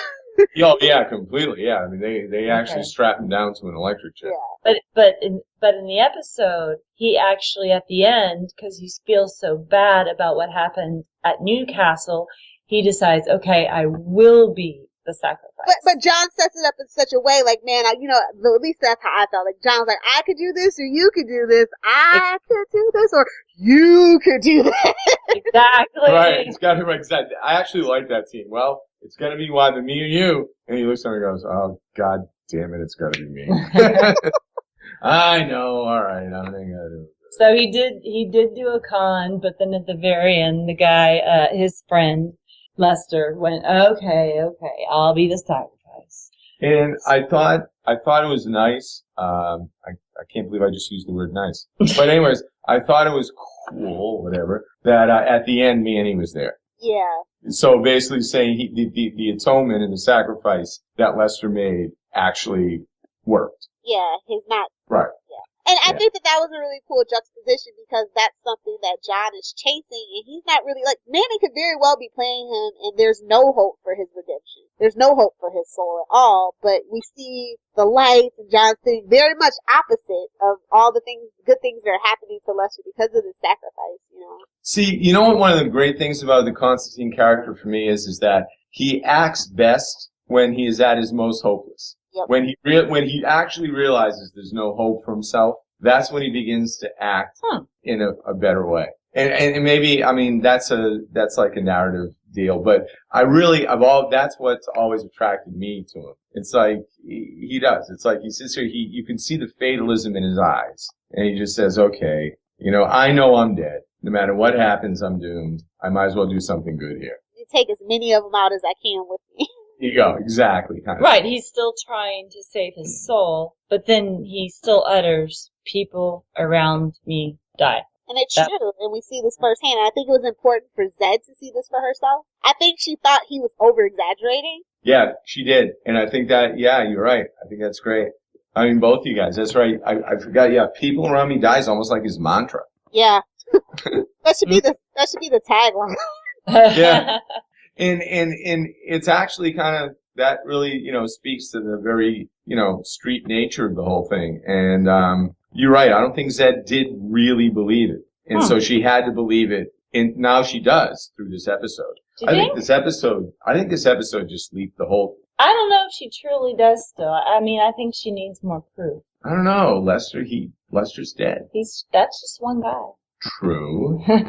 Oh yeah, completely. Yeah, I mean they actually strapped him down to an electric chair. Yeah. But in the episode, he actually at the end, because he feels so bad about what happened at Newcastle, he decides, okay, I will be the sacrifice. But John sets it up in such a way, like, man, at least that's how I felt. Like, John's like, I could do this, or you could do this. I could do this, or you could do that. Exactly. Right. It's got to be exactly. I actually like that scene. Well, it's going to be either me or you. And he looks at me and goes, oh, God damn it, it's got to be me. I know. All right. I'm going to do it. So he did do a con, but then at the very end, the guy, his friend, Lester, went, okay, I'll be the sacrifice. And I thought it was nice. I can't believe I just used the word nice. But anyways, I thought it was cool, whatever, that at the end, Manny was there. Yeah. So basically saying the atonement and the sacrifice that Lester made actually worked. Yeah, he's not. Right. Yeah. And I Yeah. think that was a really cool juxtaposition because that's something that John is chasing, and he's not really like Manny could very well be playing him, and there's no hope for his redemption. There's no hope for his soul at all. But we see the light, and John's sitting very much opposite of all the things, good things that are happening to Lester because of the sacrifice. You know. See, you know what? One of the great things about the Constantine character for me is that he acts best when he is at his most hopeless. Yep. When he actually realizes there's no hope for himself, that's when he begins to act in a better way. And maybe, I mean, that's like a narrative deal, but that's what's always attracted me to him. It's like, he does. It's like he sits here, you can see the fatalism in his eyes, and he just says, okay, I know I'm dead. No matter what happens, I'm doomed. I might as well do something good here. You take as many of them out as I can with me. There you go. Exactly. Kind of Right. thing. He's still trying to save his soul, but then he still utters, people around me die. And it's true, and we see this firsthand. And I think it was important for Zed to see this for herself. I think she thought he was over-exaggerating. Yeah, she did. And I think that, yeah, you're right. I think that's great. I mean, both of you guys. That's right. I forgot. Yeah, people around me die is almost like his mantra. Yeah. that should be the tagline. Yeah. And it's actually kind of, that really, speaks to the very, street nature of the whole thing. And, you're right. I don't think Zed did really believe it. And so she had to believe it. And now she does through this episode. I think this episode just leaked the whole thing. I don't know if she truly does still. I mean, I think she needs more proof. I don't know. Lester's dead. That's just one guy. True. But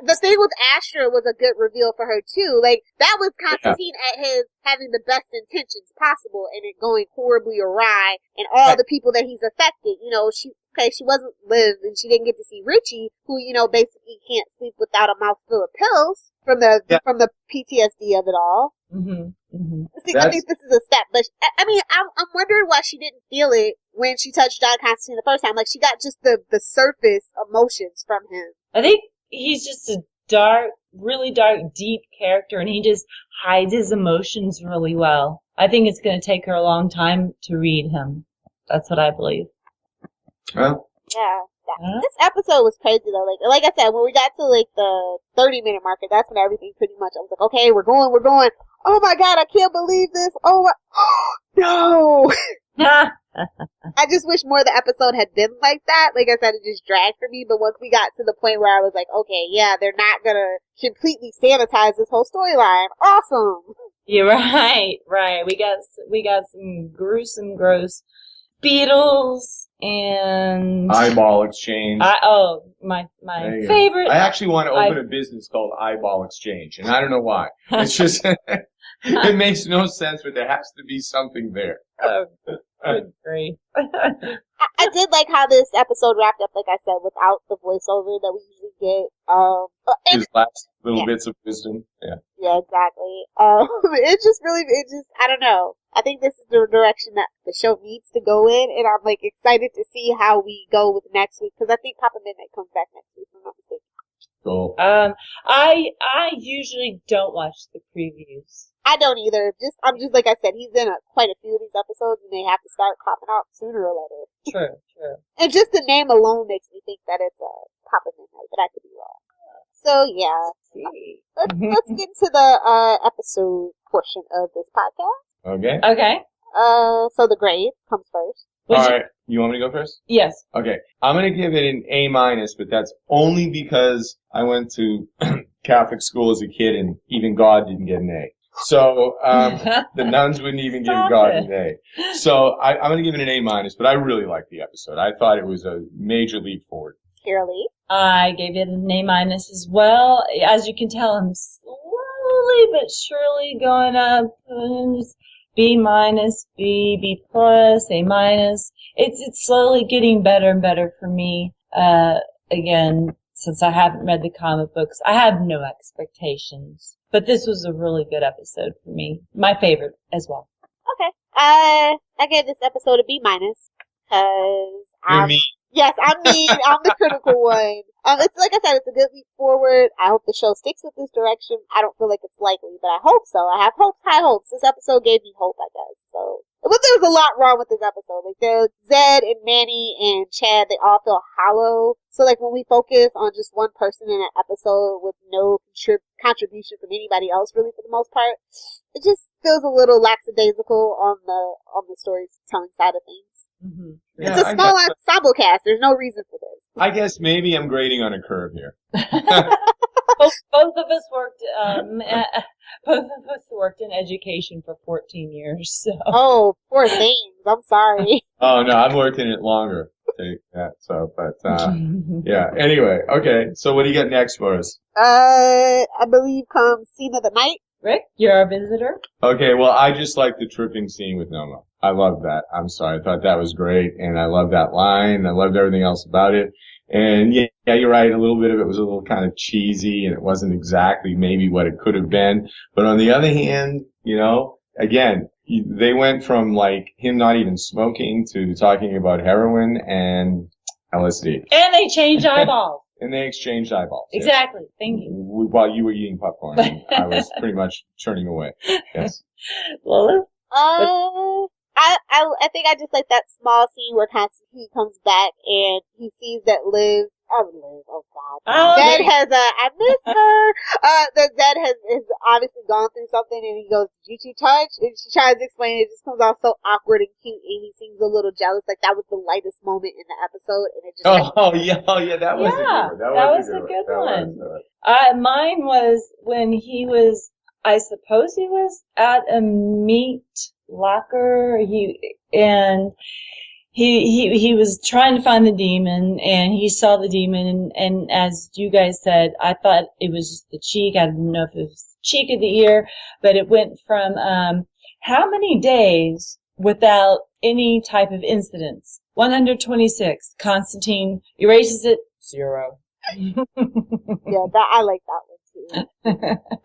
the thing with Astra was a good reveal for her too. Like that was Constantine at his having the best intentions possible and it going horribly awry, and all the people that he's affected. She wasn't Liv, and she didn't get to see Richie, who basically can't sleep without a mouthful of pills from the PTSD of it all. Mm-hmm. Mm-hmm. I think this is a step, but I mean, I'm wondering why she didn't feel it when she touched John Constantine the first time. Like she got just the surface emotions from him. I think he's just a really dark, deep character, and he just hides his emotions really well. I think it's going to take her a long time to read him. That's what I believe. Well, yeah. This episode was crazy though. Like I said, when we got to the 30-minute marker, that's when everything pretty much, I was like, okay, we're going. Oh my God, I can't believe this. Oh no. I just wish more of the episode had been like that. Like I said, it just dragged for me. But once we got to the point where I was like, okay, yeah, they're not gonna completely sanitize this whole storyline. Awesome. You're right. We got some gruesome, gross Beatles and eyeball exchange. My favorite. I actually want to open a business called Eyeball Exchange, and I don't know why. It's just it makes no sense, but there has to be something there. Good grief. I did like how this episode wrapped up, like I said, without the voiceover that we usually get. His last little bits of wisdom. Yeah. Yeah, exactly. I don't know. I think this is the direction that the show needs to go in, and I'm excited to see how we go with next week, because I think Papa Midnight comes back next week, if I'm not mistaken. Cool. I usually don't watch the previews. I don't either. I'm just like I said, he's in quite a few of these episodes, and they have to start popping out sooner or later. True. And just the name alone makes me think that it's Papa Midnight, but I could be wrong. So yeah, let's get to the episode portion of this podcast. Okay. So the grade comes first. All right. You want me to go first? Yes. Okay. I'm going to give it an A-, but that's only because I went to Catholic school as a kid and even God didn't get an A. So the nuns wouldn't even give God an A. So I'm going to give it an A-, but I really liked the episode. I thought it was a major leap forward. Lee? I gave it an A- as well. As you can tell, I'm slowly but surely going up. B-, B+, A-. It's slowly getting better and better for me. Again, since I haven't read the comic books, I have no expectations. But this was a really good episode for me. My favorite as well. Okay. I gave this episode a B-, because You're mean. Yes, I'm mean. I'm the critical one. It's like I said, it's a good leap forward. I hope the show sticks with this direction. I don't feel like it's likely, but I hope so. I have hopes, high hopes. This episode gave me hope, I guess. So, but there was a lot wrong with this episode. Like, Zed and Manny and Chad, they all feel hollow. So, like, when we focus on just one person in an episode with no contribution from anybody else, really, for the most part, it just feels a little lackadaisical on the storytelling side of things. Mm-hmm. It's a small ensemble cast. There's no reason for this. I guess maybe I'm grading on a curve here. Both of us worked. Both of us worked in education for 14 years. So. Oh, poor things. I'm sorry. Oh no, I've worked in it longer. Yeah. Anyway, okay. So what do you got next for us? I believe comes Scene of the Night. Rick, you're our visitor. Okay, well, I just like the tripping scene with Noma. I love that. I'm sorry. I thought that was great, and I love that line. I loved everything else about it. And yeah, you're right. A little bit of it was a little kind of cheesy, and it wasn't exactly maybe what it could have been. But on the other hand, again, they went from like him not even smoking to talking about heroin and LSD. And they changed eyeballs. And they exchanged eyeballs. Exactly. Yes. Thank you. While you were eating popcorn, I was pretty much turning away. Yes. Lola? I think I just like that small scene where he comes back and he sees that Liv, oh God. Zed has I miss her. That Zed has obviously gone through something and he goes, "Did you touch?" And she tries to explain it. It just comes off so awkward and cute and he seems a little jealous. Like that was the lightest moment in the episode and it just yeah, that was a good one. That was a good one. Mine was when he was, I suppose he was at a meat locker. He was trying to find the demon, and he saw the demon, and as you guys said, I thought it was just the cheek. I didn't know if it was the cheek of the ear, but it went from how many days without any type of incidents? 126. Constantine erases it, 0. Yeah, I like that one too.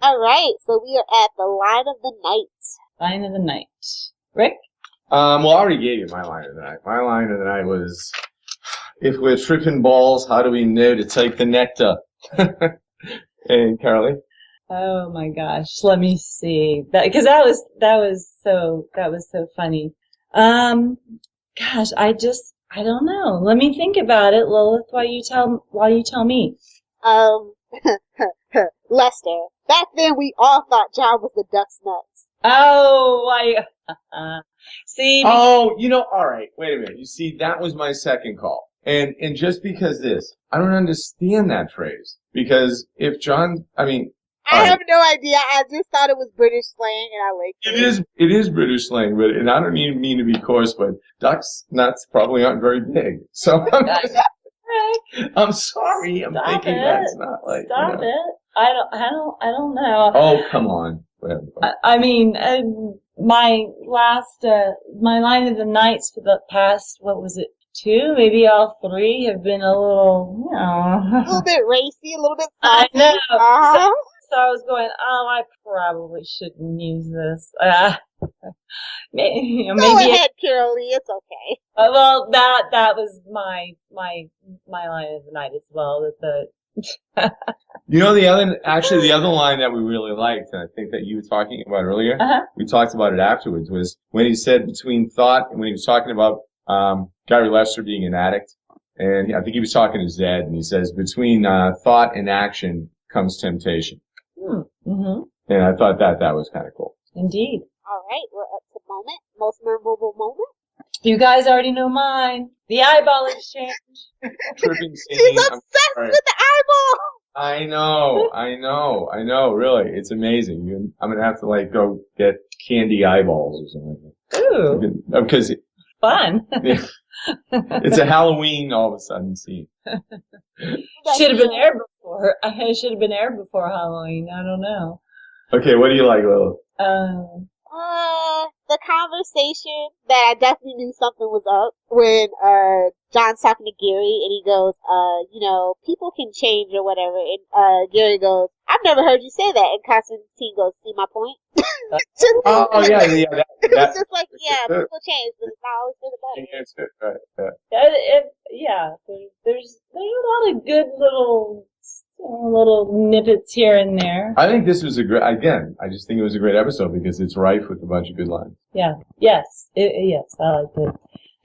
All right, so we are at the line of the night. Line of the night. Rick? Well, I already gave you my line of the night. My line of the night was, if we're tripping balls, how do we know to take the nectar? And Carolee? Oh my gosh, let me see. Because that was so funny. Gosh, I don't know. Let me think about it, Lilith, while you tell me. Lester. Back then we all thought John was the duck's nuts. Oh, see. Oh, all right. Wait a minute. You see, that was my second call. And just because I don't understand that phrase. Because if John, I have no idea. I just thought it was British slang and I liked it. It is British slang, and I don't even mean to be coarse, but ducks' nuts probably aren't very big. So I'm sorry. I'm thinking that's not like. Stop it. I don't know. Oh, come on. My line of the nights for the past, what was it, 2, maybe all 3 have been a little, a little bit racy, a little bit saucy. I know. Uh-huh. So I was going, I probably shouldn't use this. Maybe Go ahead, Carolee. It's okay. Well, that was my line of the night as well. The other line that we really liked, and I think that you were talking about earlier, we talked about it afterwards, was when he said when he was talking about Gary Lester being an addict, and I think he was talking to Zed, and he says, between thought and action comes temptation. Mm-hmm. And I thought that was kind of cool. Indeed. All right, we're up to moment. Most memorable moment. You guys already know mine. The eyeball exchange. Tripping scene. She's obsessed with the eyeball. I know. Really, it's amazing. I'm gonna have to go get candy eyeballs or something. Ooh. Because fun. It's a Halloween all of a sudden scene. Should have been aired before. I should have been aired before Halloween. I don't know. Okay, what do you like, Lil? The conversation that I definitely knew something was up when John's talking to Gary and he goes, people can change or whatever, and Gary goes, I've never heard you say that. And Constantine goes, see my point? Oh yeah. It's just like, yeah, people change, but it's not always for the better. That's it, right. Yeah. There's a lot of good little snippets here and there. I think this was I just think it was a great episode because it's rife with a bunch of good lines. Yeah. Yes. Yes. I liked it.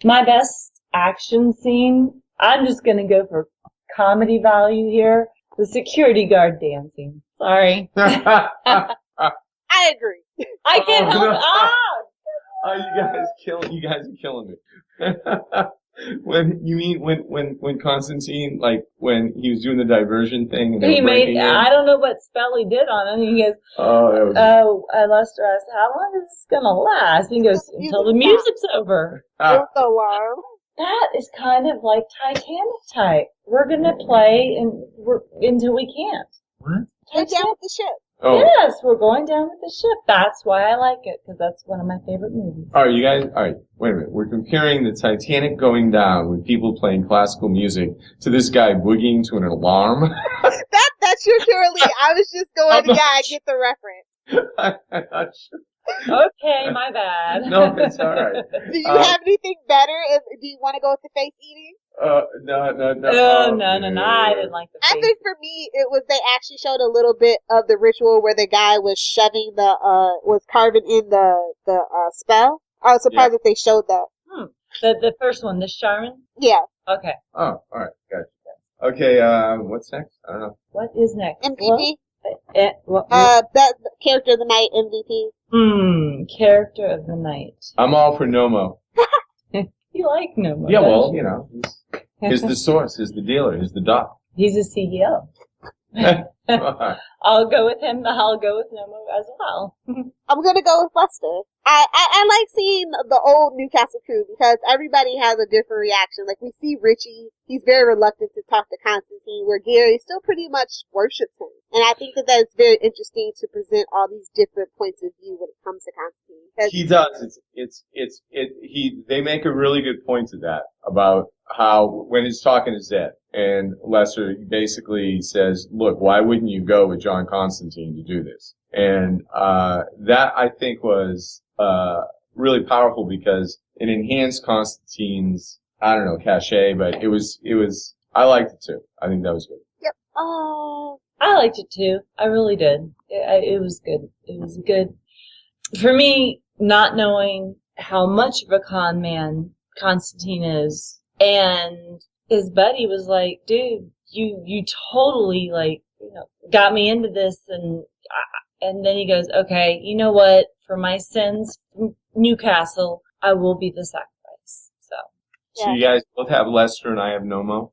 My best action scene. I'm just gonna go for comedy value here. The security guard dancing. Sorry. I agree. I can't help it. Oh, you guys are killing me. when Constantine, like, when he was doing the diversion thing and He made, I don't know what spell he did on him. He goes, Lester asked, how long is this going to last? He goes, until the music's over. It was so long. That is kind of like Titanic type. We're going to play until we can't. What? Go down with the ship. Oh. Yes, we're going down with the ship. That's why I like it, because that's one of my favorite movies. All right, wait a minute. We're comparing the Titanic going down with people playing classical music to this guy boogieing to an alarm. That's your purely. I was just going to I get the reference. I'm not sure. Okay, my bad. No, it's all right. Do you have anything better? Do you want to go with the face eating? No. No. I didn't like the face. I think for me, it was they actually showed a little bit of the ritual where the guy was shoving was carving in the spell. I was surprised that they showed that. The first one, the Sharon? Yeah. Okay. Oh, all right, gotcha. Okay, what's next? I don't know. What is next? MVP? That character of the night, MVP. Character of the night. I'm all for Nomo. You like Nomo? Yeah, well, you know, he's the source, he's the dealer, he's the doc. He's a CEO. I'll go with him. I'll go with Nomo as well. I'm gonna go with Lester. I like seeing the old Newcastle crew because everybody has a different reaction. Like we see Richie, he's very reluctant to talk to Constantine, where Gary still pretty much worships him. And I think that is very interesting to present all these different points of view when it comes to Constantine. He does. They make a really good point to that about how when he's talking to Zed and Lester basically says, look, why wouldn't you go with John Constantine to do this? And that I think was really powerful because it enhanced Constantine's, I don't know, cachet, but it was I liked it too. I think that was good. Yep. I liked it too. I really did. It was good. It was good. For me, not knowing how much of a con man Constantine is, and his buddy was like, dude, you totally got me into this, and then he goes, okay, you know what? For my sins, Newcastle, I will be the sacrifice. So you guys both have Lester and I have Nomo?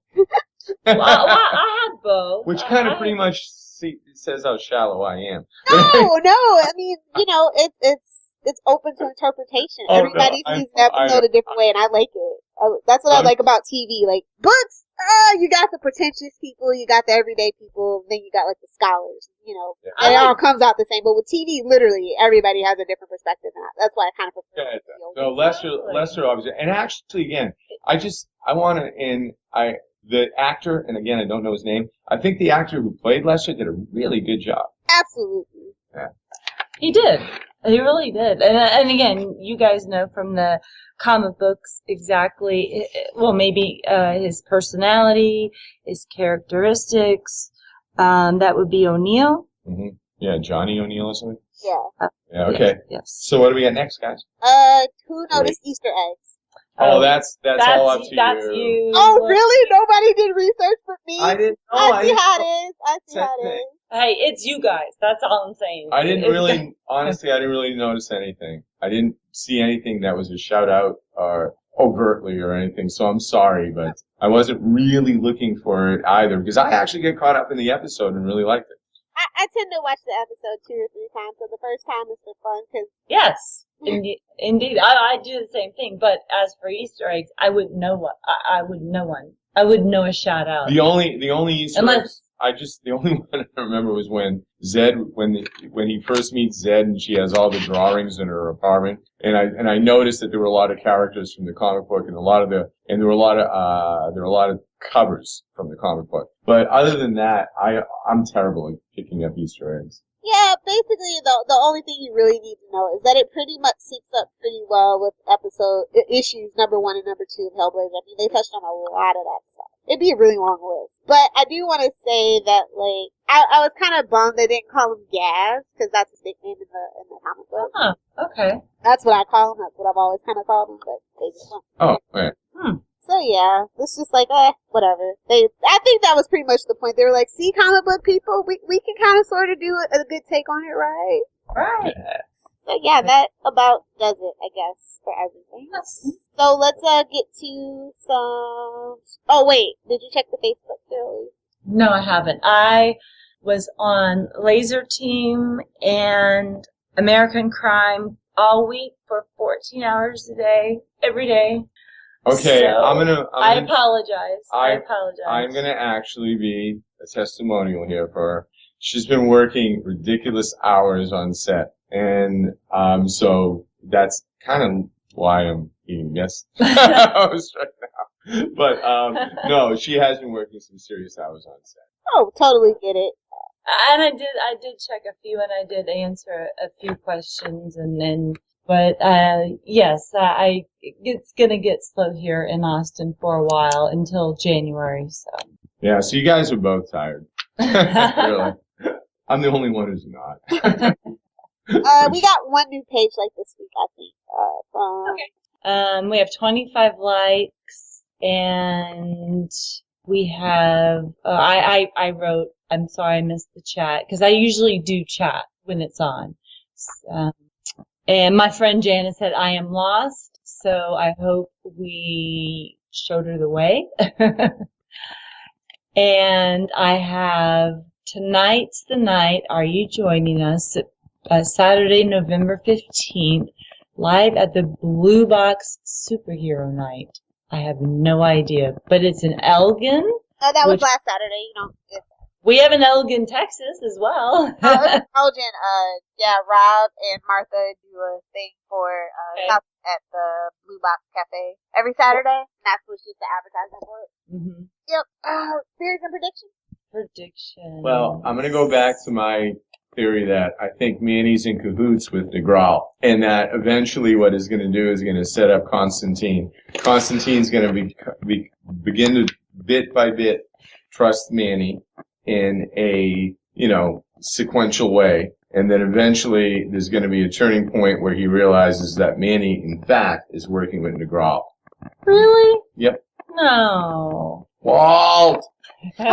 Well, I had both. Which kind of pretty much says how shallow I am. No. I mean, it's open to interpretation. Everybody sees an episode a different way, and I like it. That's what I like about TV. Like books, you got the pretentious people, you got the everyday people, then you got like the scholars. And it all comes out the same. But with TV, literally, everybody has a different perspective. And that's why I kind of prefer. No, Lester obviously, and actually, again, the actor, and again, I don't know his name. I think the actor who played Lester did a really good job. Absolutely. Yeah. He did. He really did. And again, you guys know from the comic books exactly, maybe his personality, his characteristics. That would be O'Neill. Mm-hmm. Yeah, Johnny O'Neill or something? Yeah. Yeah, okay. Yes. So what do we got next, guys? Who noticed Easter eggs? Oh, that's all up to that's you. Oh, really? Nobody did research but me? I didn't know. I see how it is. Hey, it's you guys. That's all I'm saying. Honestly, I didn't really notice anything. I didn't see anything that was a shout out or overtly or anything, so I'm sorry, but I wasn't really looking for it either because I actually get caught up in the episode and really liked it. I tend to watch the episode 2 or 3 times, so the first time is for fun. Yes, indeed. I do the same thing, but as for Easter eggs, I wouldn't know one. I wouldn't know one. I wouldn't know a shout out. The only Easter eggs the only one I remember was when Zed, when he first meets Zed and she has all the drawings in her apartment, and I noticed that there were a lot of characters from the comic book and there were a lot of covers from the comic book. But other than that, I'm terrible at picking up Easter eggs. Yeah, basically the only thing you really need to know is that it pretty much syncs up pretty well with issues number 1 and number 2 of Hellblazer. I mean, they touched on a lot of that stuff. It'd be a really long list. But I do want to say that, like, I was kind of bummed they didn't call him Gaz, because that's his nickname in the comic book. Huh, okay. That's what I call him. That's what I've always kind of called him, but they just don't. Oh, right. So yeah, it's just like, whatever. I think that was pretty much the point. They were like, see, comic book people, we can kind of sort of do a good take on it, right? Right. So yeah, that about does it, I guess, for everything. Yes. So let's get to some. Oh wait, did you check the Facebook, Shirley? No, I haven't. I was on Laser Team and American Crime all week for 14 hours a day, every day. Okay, So, I apologize. I I'm apologize. gonna actually be a testimonial here for her. She's been working ridiculous hours on set, and so that's kind of why I'm eating this hours right now. But no, she has been working some serious hours on set. Oh, totally get it. And I did check a few, and I did answer a few questions, and then. But yes, it's gonna get slow here in Austin for a while until January. So Yeah, so you guys are both tired. Really, I'm the only one who's not. We got one new page like this week, I think. From we have 25 likes, and we have. I wrote. I'm sorry, I missed the chat because I usually do chat when it's on. And my friend Janice said, I am lost, so I hope we showed her the way. And I have, tonight's the night, are you joining us? Saturday, November 15th, live at the Blue Box Superhero Night. I have no idea, but it's in Elgin. Oh, that was last Saturday, We have an Elgin, Texas as well. Elgin, Rob and Martha do a thing for at the Blue Box Cafe every Saturday. And that's what's just the advertisement for it. Mm-hmm. Yep. Theories and predictions? Prediction. Well, I'm going to go back to my theory that I think Manny's in cahoots with DeGraw, and that eventually what he's going to do is going to set up Constantine. Constantine's going to begin to bit by bit trust Manny in a, sequential way. And then eventually there's going to be a turning point where he realizes that Manny, in fact, is working with DeGraw. Really? Yep. No. Walt! Exactly.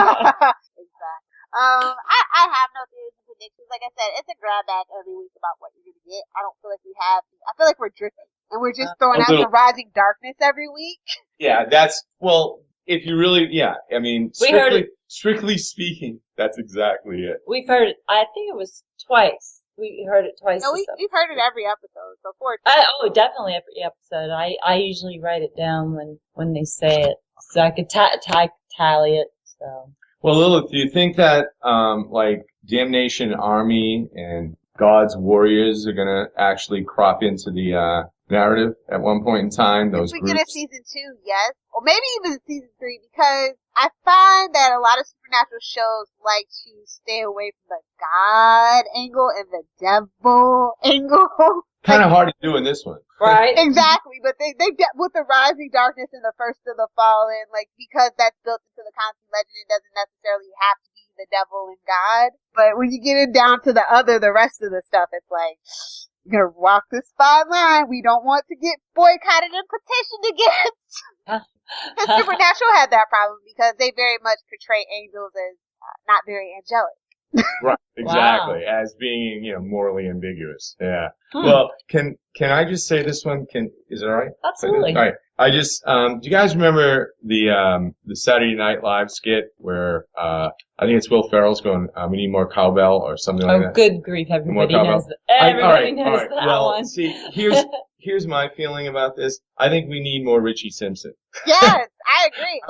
I have no theories and predictions. Like I said, it's a grab bag every week about what you're going to get. I don't feel like we have. I feel like we're drifting. And we're just throwing out the rising darkness every week. Yeah, if you really, I mean, strictly speaking, that's exactly it. We've heard it. I think it was twice. We heard it twice. No, we've heard it every episode. So 4 definitely every episode. I usually write it down when they say it, so I could tally it. So. Well, Lilith, do you think that Damnation Army and God's Warriors are going to actually crop into the narrative at one point in time? Those if we groups? get a season 2, yes, or maybe even season 3, because I find that a lot of supernatural shows like to stay away from the God angle and the devil angle. Kind of hard to do in this one. Right. Exactly, but they with the rising darkness and the first of the fallen, because that's built into the Constantine legend, it doesn't necessarily have to be the devil and God. But when you get it down to the rest of the stuff, it's like, you're gonna walk this fine line. We don't want to get boycotted and petitioned against. Because Supernatural had that problem because they very much portray angels as not very angelic. Right, exactly. Wow. As being, morally ambiguous. Yeah. Well, can I just say this one? Is it all right? Absolutely. All right. I just, do you guys remember the Saturday Night Live skit where, I think it's Will Ferrell's going, we need more cowbell or something like that? Oh, good grief. Everybody More knows cowbell. that. Everybody all knows right. that Well, one. see, here's my feeling about this. I think we need more Richie Simpson. Yes, I agree.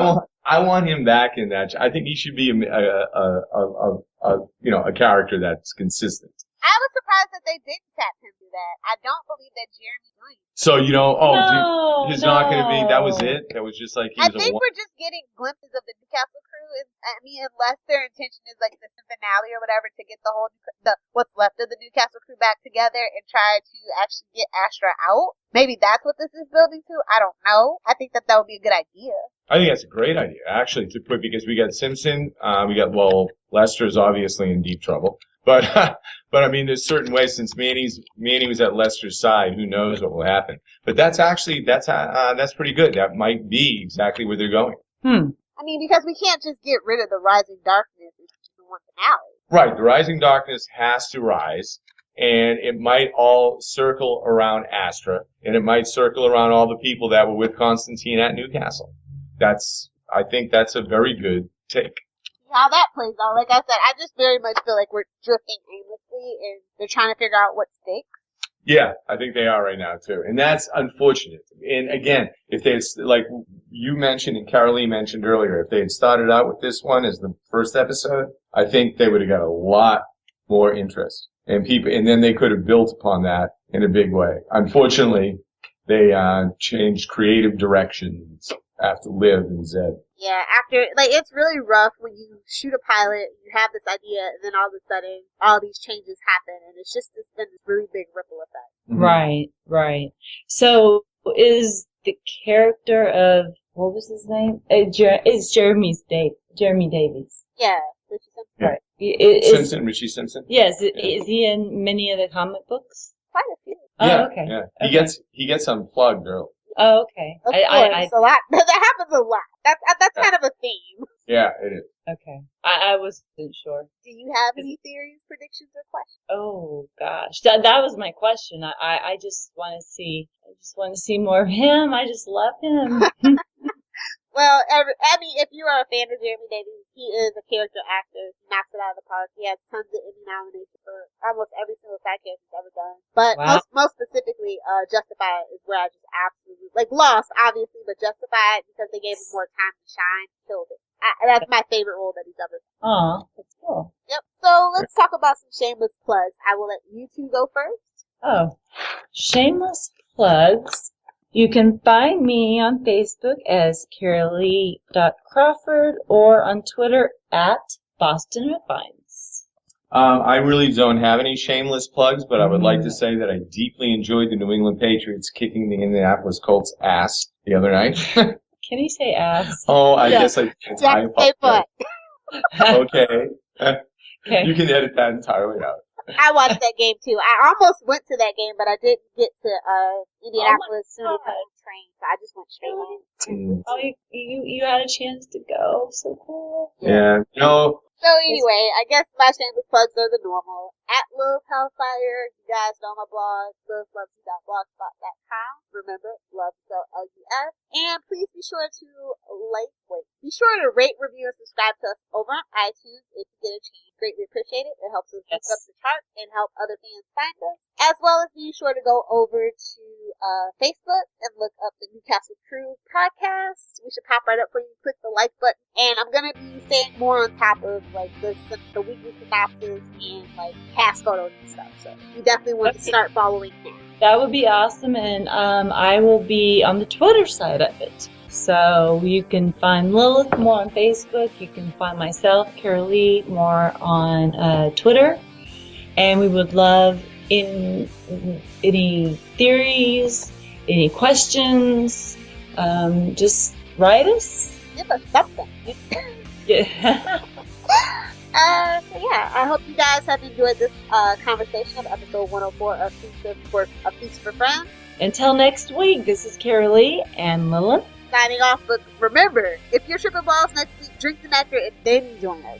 I want him back in that. I think he should be a character that's consistent. I was surprised that they didn't tap him to that. I don't believe that Jeremy's doing it. So, he's not going to be, that was No. it? That was just like, he I was think we're just getting glimpses of the Newcastle crew. Unless their intention is like the finale or whatever to get what's left of the Newcastle crew back together and try to actually get Astra out. Maybe that's what this is building to. I don't know. I think that would be a good idea. I think that's a great idea, actually, to put, because we got Simpson, Lester's obviously in deep trouble. But I mean, there's certain ways, since Manny was at Lester's side, who knows what will happen. But that's pretty good. That might be exactly where they're going. Because we can't just get rid of the Rising Darkness in season 1 finale. Right. The Rising Darkness has to rise, and it might all circle around Astra, and it might circle around all the people that were with Constantine at Newcastle. I think that's a very good take. How that plays out, like I said, I just very much feel like we're drifting aimlessly and they're trying to figure out what sticks. Yeah, I think they are right now too. And that's unfortunate. And again, if they had, like you mentioned and Carolee mentioned earlier, if they had started out with this one as the first episode, I think they would have got a lot more interest. And then they could have built upon that in a big way. Unfortunately, they changed creative directions after Liv and Zed. Yeah, it's really rough when you shoot a pilot, you have this idea, and then all of a sudden, all these changes happen, and it's been this really big ripple effect. Mm-hmm. Right. So, is the character of, what was his name? It's Jeremy Davies. Yeah. Right. Richie Simpson? Yes. Is he in many of the comic books? Quite a few. Oh, okay. Yeah. He gets unplugged early. Oh, okay. Of course, a lot. That happens a lot. That's kind of a theme. Yeah, it is. Okay. I wasn't sure. Do you have any theories, predictions, or questions? Oh gosh, that was my question. I just want to see. More of him. I just love him. Well, if you are a fan of Jeremy Davies, he is a character actor. He knocks it out of the park. He has tons of Emmy nominations for almost every single side character he's ever done. But wow. most specifically, Justified is where I just absolutely, Lost, obviously, but Justified, because they gave him more time to shine, killed it. That's my favorite role that he's ever done. Aw, that's cool. Yep. So let's talk about some shameless plugs. I will let you two go first. Oh, shameless plugs. You can find me on Facebook as Carolee.Crawford or on Twitter at Boston Redvines. I really don't have any shameless plugs, but I would like to say that I deeply enjoyed the New England Patriots kicking the Indianapolis Colts ass the other night. Can you say ass? Oh, I guess I Jack, stay put. Okay. Okay. You can edit that entirely out. I watched that game too. I almost went to that game, but I didn't get to Indianapolis soon enough on the train, so I just went straight home. Oh, you had a chance to go. So cool. Yeah. No. So anyway, I guess my shameless plugs are the normal. At Love Hellfire, you guys know my blog, loveloves.blogspot.com. Remember, love spelled L-U-S. And please be sure to rate, review, and subscribe to us over on iTunes if you get a chance. Greatly appreciate it. It helps us move up the chart and help other fans find us. As well as be sure to go over to Facebook and look up the Newcastle Crew podcast. We should pop right up for you. Click the like button. And I'm going to be staying more on top of the weekly synopsis and cast photos and stuff. So you definitely want to start following him. That would be awesome, and I will be on the Twitter side of it. So you can find Lilith more on Facebook. You can find myself, Carolee, more on Twitter. And we would love any theories, any questions. Just write us. Give us something. Yeah. I hope you guys have enjoyed this conversation of episode 104 of Feast for Friends. Until next week, this is Carolee and Lilith. Signing off, but remember, if you're tripping balls next week, drink the nectar and then join us.